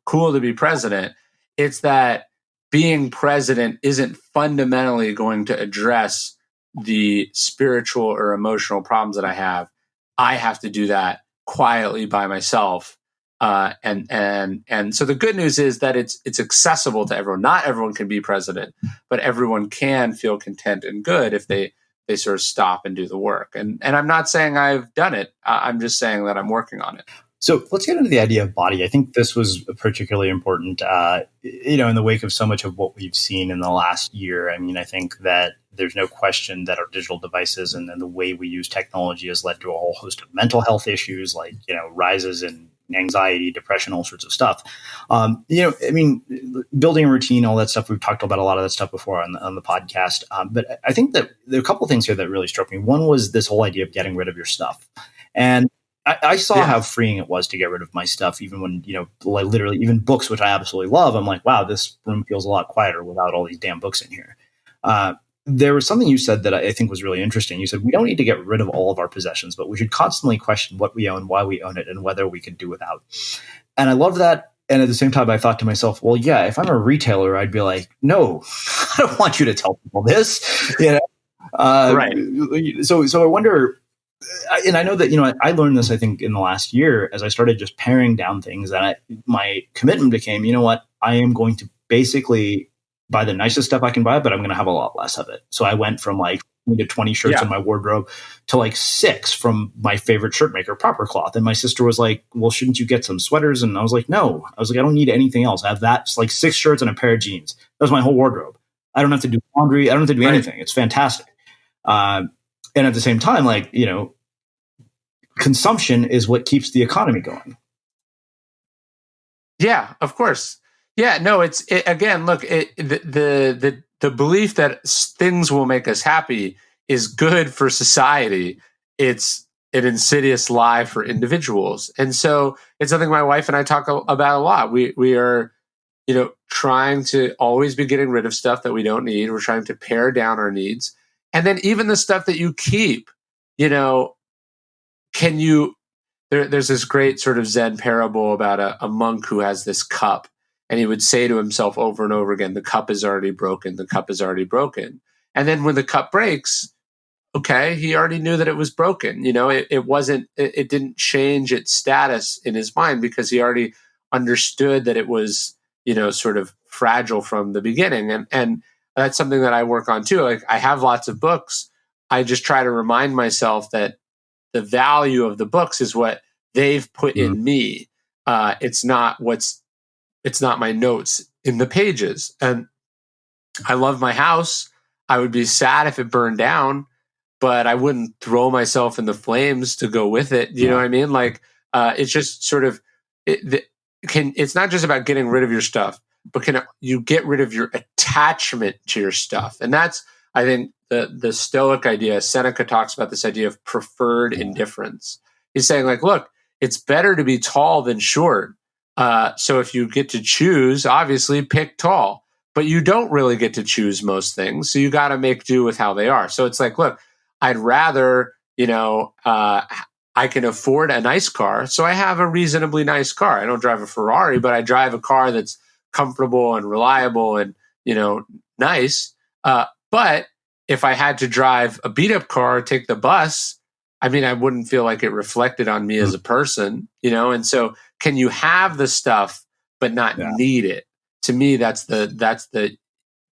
cool to be president. It's that being president isn't fundamentally going to address the spiritual or emotional problems that I have. I have to do that quietly by myself. And so the good news is that it's accessible to everyone. Not everyone can be president, but everyone can feel content and good if they sort of stop and do the work. And I'm not saying I've done it. I'm just saying that I'm working on it. So let's get into the idea of body. I think this was particularly important, in the wake of so much of what we've seen in the last year. I mean, I think that there's no question that our digital devices and then the way we use technology has led to a whole host of mental health issues, like, rises in anxiety, depression, all sorts of stuff. Building a routine, all that stuff. We've talked about a lot of that stuff before on the podcast. But I think that there are a couple of things here that really struck me. One was this whole idea of getting rid of your stuff. And I saw how freeing it was to get rid of my stuff, even when, like literally even books, which I absolutely love. I'm like, wow, this room feels a lot quieter without all these damn books in here. There was something you said that I think was really interesting. You said, we don't need to get rid of all of our possessions, but we should constantly question what we own, why we own it, and whether we could do without. And I love that. And at the same time, I thought to myself, well, yeah, if I'm a retailer, I'd be like, no, I don't want you to tell people this. Right. So I wonder, and I know that, I learned this, I think, in the last year as I started just paring down things, that my commitment became, you know what, I am going to basically buy the nicest stuff I can buy, but I'm going to have a lot less of it. So I went from like 20 shirts in my wardrobe to like 6 from my favorite shirt maker, Proper Cloth. And my sister was like, well, shouldn't you get some sweaters? And I was like, no. I was like, I don't need anything else. I have that. It's like 6 shirts and a pair of jeans. That was my whole wardrobe. I don't have to do laundry. I don't have to do anything. It's fantastic. And at the same time, like, consumption is what keeps the economy going. Yeah, of course. Yeah, no, again, look, the belief that things will make us happy is good for society. It's an insidious lie for individuals. And so it's something my wife and I talk about a lot. We are, trying to always be getting rid of stuff that we don't need. We're trying to pare down our needs. And then even the stuff that you keep, there's this great sort of Zen parable about a monk who has this cup. And he would say to himself over and over again, the cup is already broken. The cup is already broken. And then when the cup breaks, okay, he already knew that it was broken. It didn't change its status in his mind because he already understood that it was, sort of fragile from the beginning. And that's something that I work on too. Like I have lots of books. I just try to remind myself that the value of the books is what they've put in me. It's not my notes in the pages. And I love my house. I would be sad if it burned down, but I wouldn't throw myself in the flames to go with it. You know what I mean? Like, it's just sort of, it's not just about getting rid of your stuff, but can you get rid of your attachment to your stuff? And that's, I think, the stoic idea. Seneca talks about this idea of preferred indifference. He's saying like, look, it's better to be tall than short. So if you get to choose, obviously pick tall, but you don't really get to choose most things. So you got to make do with how they are. So it's like, look, I'd rather, I can afford a nice car. So I have a reasonably nice car. I don't drive a Ferrari, but I drive a car that's comfortable and reliable and, nice. But if I had to drive a beat up car or take the bus, I mean, I wouldn't feel like it reflected on me as a person, And so can you have the stuff, but not need it? To me, that's the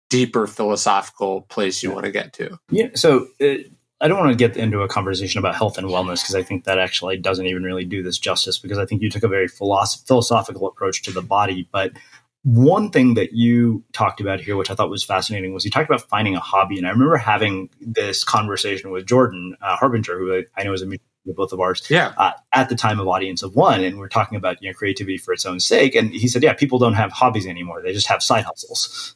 deeper philosophical place you want to get to. Yeah. So I don't want to get into a conversation about health and wellness, because I think that actually doesn't even really do this justice, because I think you took a very philosophical approach to the body. But one thing that you talked about here, which I thought was fascinating, was you talked about finding a hobby. And I remember having this conversation with Jordan Harbinger, who I know is a mutual with both of ours, at the time of Audience of One. And we're talking about creativity for its own sake. And he said, people don't have hobbies anymore. They just have side hustles.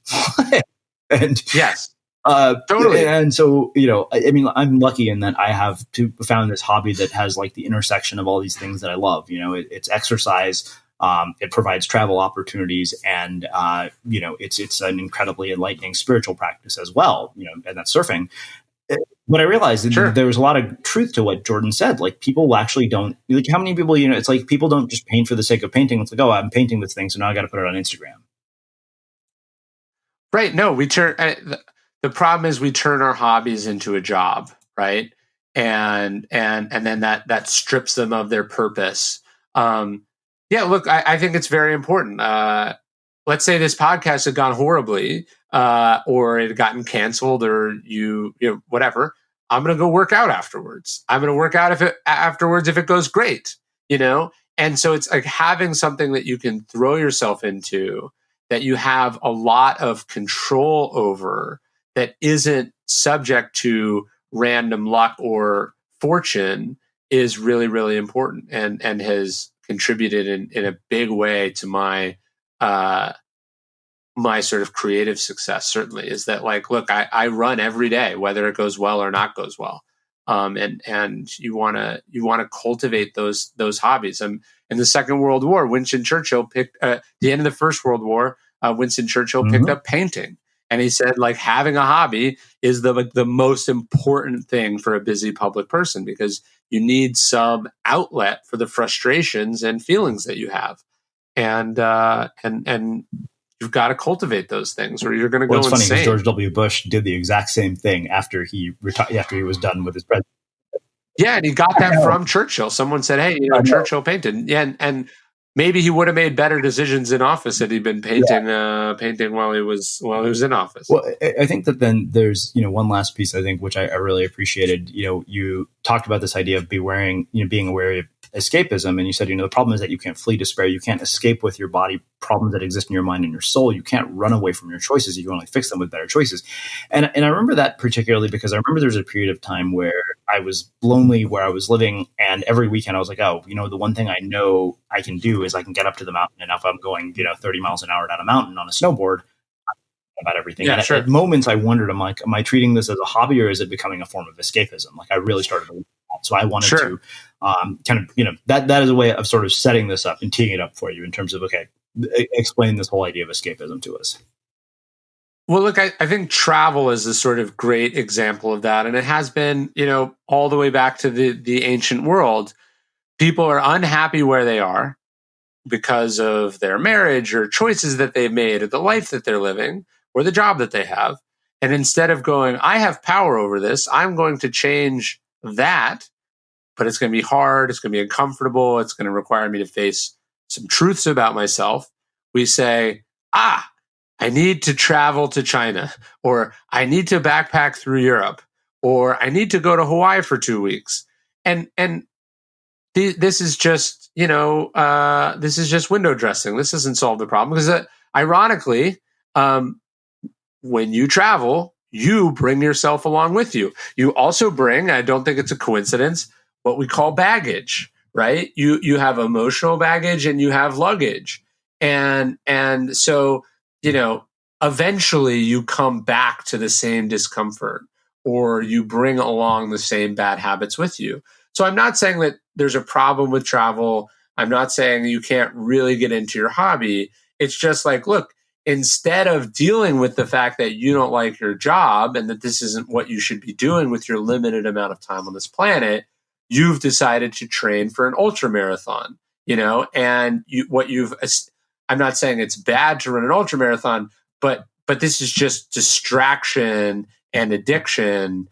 And yes. Totally. And so, I mean, I'm lucky in that I have found this hobby that has like the intersection of all these things that I love. It's exercise. It provides travel opportunities, and it's an incredibly enlightening spiritual practice as well. And that's surfing. But I realized that there was a lot of truth to what Jordan said. Like, people actually don't, like, how many people, it's like people don't just paint for the sake of painting. It's like, oh, I'm painting this thing, so now I got to put it on Instagram. Right. No, we turn. The problem is we turn our hobbies into a job, right? And then that strips them of their purpose. Look, I think it's very important. Let's say this podcast had gone horribly, or it had gotten canceled, or whatever. I'm going to go work out afterwards. I'm going to work out afterwards if it goes great, And so it's like having something that you can throw yourself into, that you have a lot of control over, that isn't subject to random luck or fortune, is really, really important, and has contributed in a big way to my my sort of creative success. Certainly, is that, like, look, I run every day, whether it goes well or not goes well, and you want to cultivate those hobbies. In the Second World War, Winston Churchill picked the end of the First World War. Winston Churchill picked up painting, and he said, like, having a hobby is the most important thing for a busy public person, because you need some outlet for the frustrations and feelings that you have, and you've got to cultivate those things, or you're going to go insane. It's funny, George W. Bush did the exact same thing after he was done with his presidency. Yeah, and he got that from Churchill. Someone said, "Hey, Churchill painted," and maybe he would have made better decisions in office had he been painting while he was in office. Well, I think that then there's one last piece, I think, which I really appreciated. You talked about this idea of being aware of escapism, and you said the problem is that you can't flee despair, you can't escape with your body problems that exist in your mind and your soul, you can't run away from your choices, you can only fix them with better choices. And I remember that particularly because I remember there was a period of time where I was lonely where I was living, and every weekend I was like, oh, the one thing I know I can do is I can get up to the mountain, and if I'm going 30 miles an hour down a mountain on a snowboard, about everything. Yeah, sure. At moments I wondered, am I treating this as a hobby, or is it becoming a form of escapism? Like, I really started to look at that. So I wanted to kind of, that is a way of sort of setting this up and teeing it up for you in terms of, okay, explain this whole idea of escapism to us. Well, look, I think travel is a sort of great example of that. And it has been, all the way back to the ancient world. People are unhappy where they are because of their marriage or choices that they've made, or the life that they're living, or the job that they have. And instead of going, I have power over this, I'm going to change that, but it's going to be hard, it's going to be uncomfortable, it's going to require me to face some truths about myself, we say, I need to travel to China, or I need to backpack through Europe, or I need to go to Hawaii for 2 weeks. And this is just, this is just window dressing. This doesn't solve the problem, because ironically, when you travel, you bring yourself along with you. You also bring, I don't think it's a coincidence, what we call baggage, right? You have emotional baggage and you have luggage. And so, eventually you come back to the same discomfort, or you bring along the same bad habits with you. So I'm not saying that there's a problem with travel. I'm not saying you can't really get into your hobby. It's just like, look, instead of dealing with the fact that you don't like your job and that this isn't what you should be doing with your limited amount of time on this planet, you've decided to train for an ultra marathon, and I'm not saying it's bad to run an ultra marathon, but this is just distraction and addiction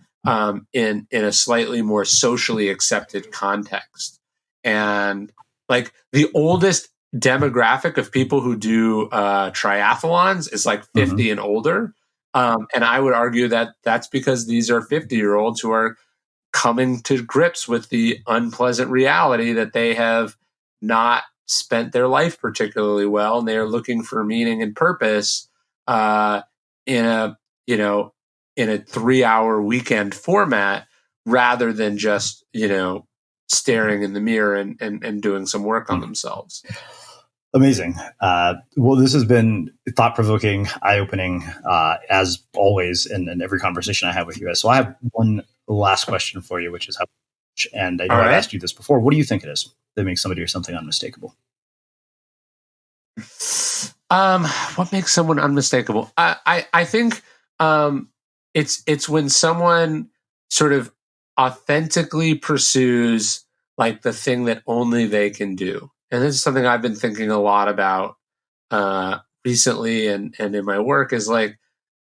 in a slightly more socially accepted context. And like the oldest demographic of people who do triathlons is like 50 and older. And I would argue that that's because these are 50-year-olds who are coming to grips with the unpleasant reality that they have not spent their life particularly well, and they are looking for meaning and purpose in a 3-hour weekend format rather than just staring in the mirror and doing some work on themselves. Amazing. Well, this has been thought-provoking, eye-opening, as always in every conversation I have with you. So I have one last question for you, which is how, and I know I've asked you this before. What do you think it is that makes somebody or something unmistakable? What makes someone unmistakable? I think it's when someone sort of authentically pursues like the thing that only they can do. And this is something I've been thinking a lot about recently and in my work is like,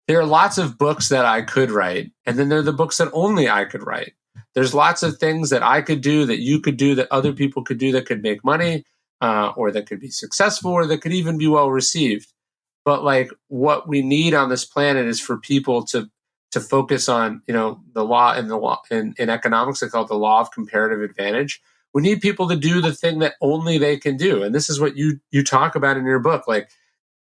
there are lots of books that I could write, and then there are the books that only I could write. There's lots of things that I could do, that you could do, that other people could do, that could make money, or that could be successful, or that could even be well received. But like what we need on this planet is for people to focus on, the law in economics, they call it the law of comparative advantage. We need people to do the thing that only they can do. And this is what you talk about in your book. Like,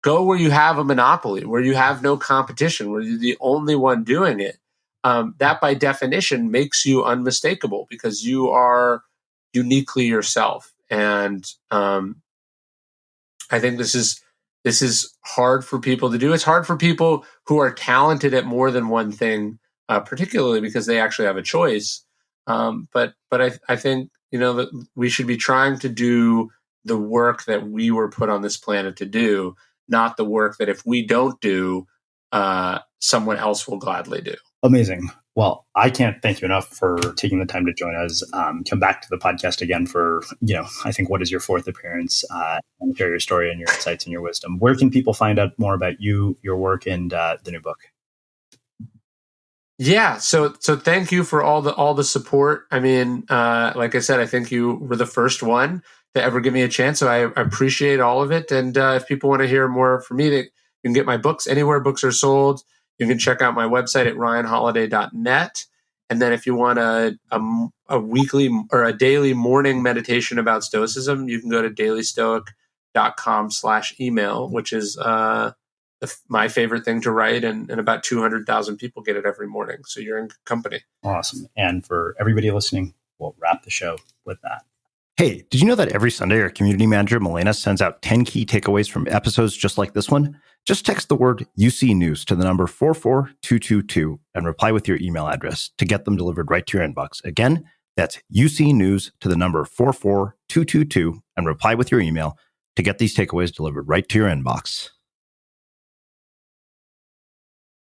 go where you have a monopoly, where you have no competition, where you're the only one doing it. That by definition makes you unmistakable because you are uniquely yourself. And I think this is hard for people to do. It's hard for people who are talented at more than one thing, particularly because they actually have a choice. But I think, that we should be trying to do the work that we were put on this planet to do, not the work that if we don't do, someone else will gladly do. Amazing. Well, I can't thank you enough for taking the time to join us. Come back to the podcast again for, I think what is your 4th appearance, and share your story and your insights and your wisdom. Where can people find out more about you, your work, and the new book? Yeah. So thank you for all the support. I mean, like I said, I think you were the first one to ever give me a chance. So I appreciate all of it. And if people want to hear more from me, you can get my books anywhere books are sold. You can check out my website at ryanholiday.net. And then if you want a weekly or a daily morning meditation about Stoicism, you can go to dailystoic.com/email, which is my favorite thing to write. And about 200,000 people get it every morning. So you're in good company. Awesome. And for everybody listening, we'll wrap the show with that. Hey, did you know that every Sunday our community manager, Milena, sends out 10 key takeaways from episodes just like this one? Just text the word UC News to the number 44222 and reply with your email address to get them delivered right to your inbox. Again, that's UC News to the number 44222 and reply with your email to get these takeaways delivered right to your inbox.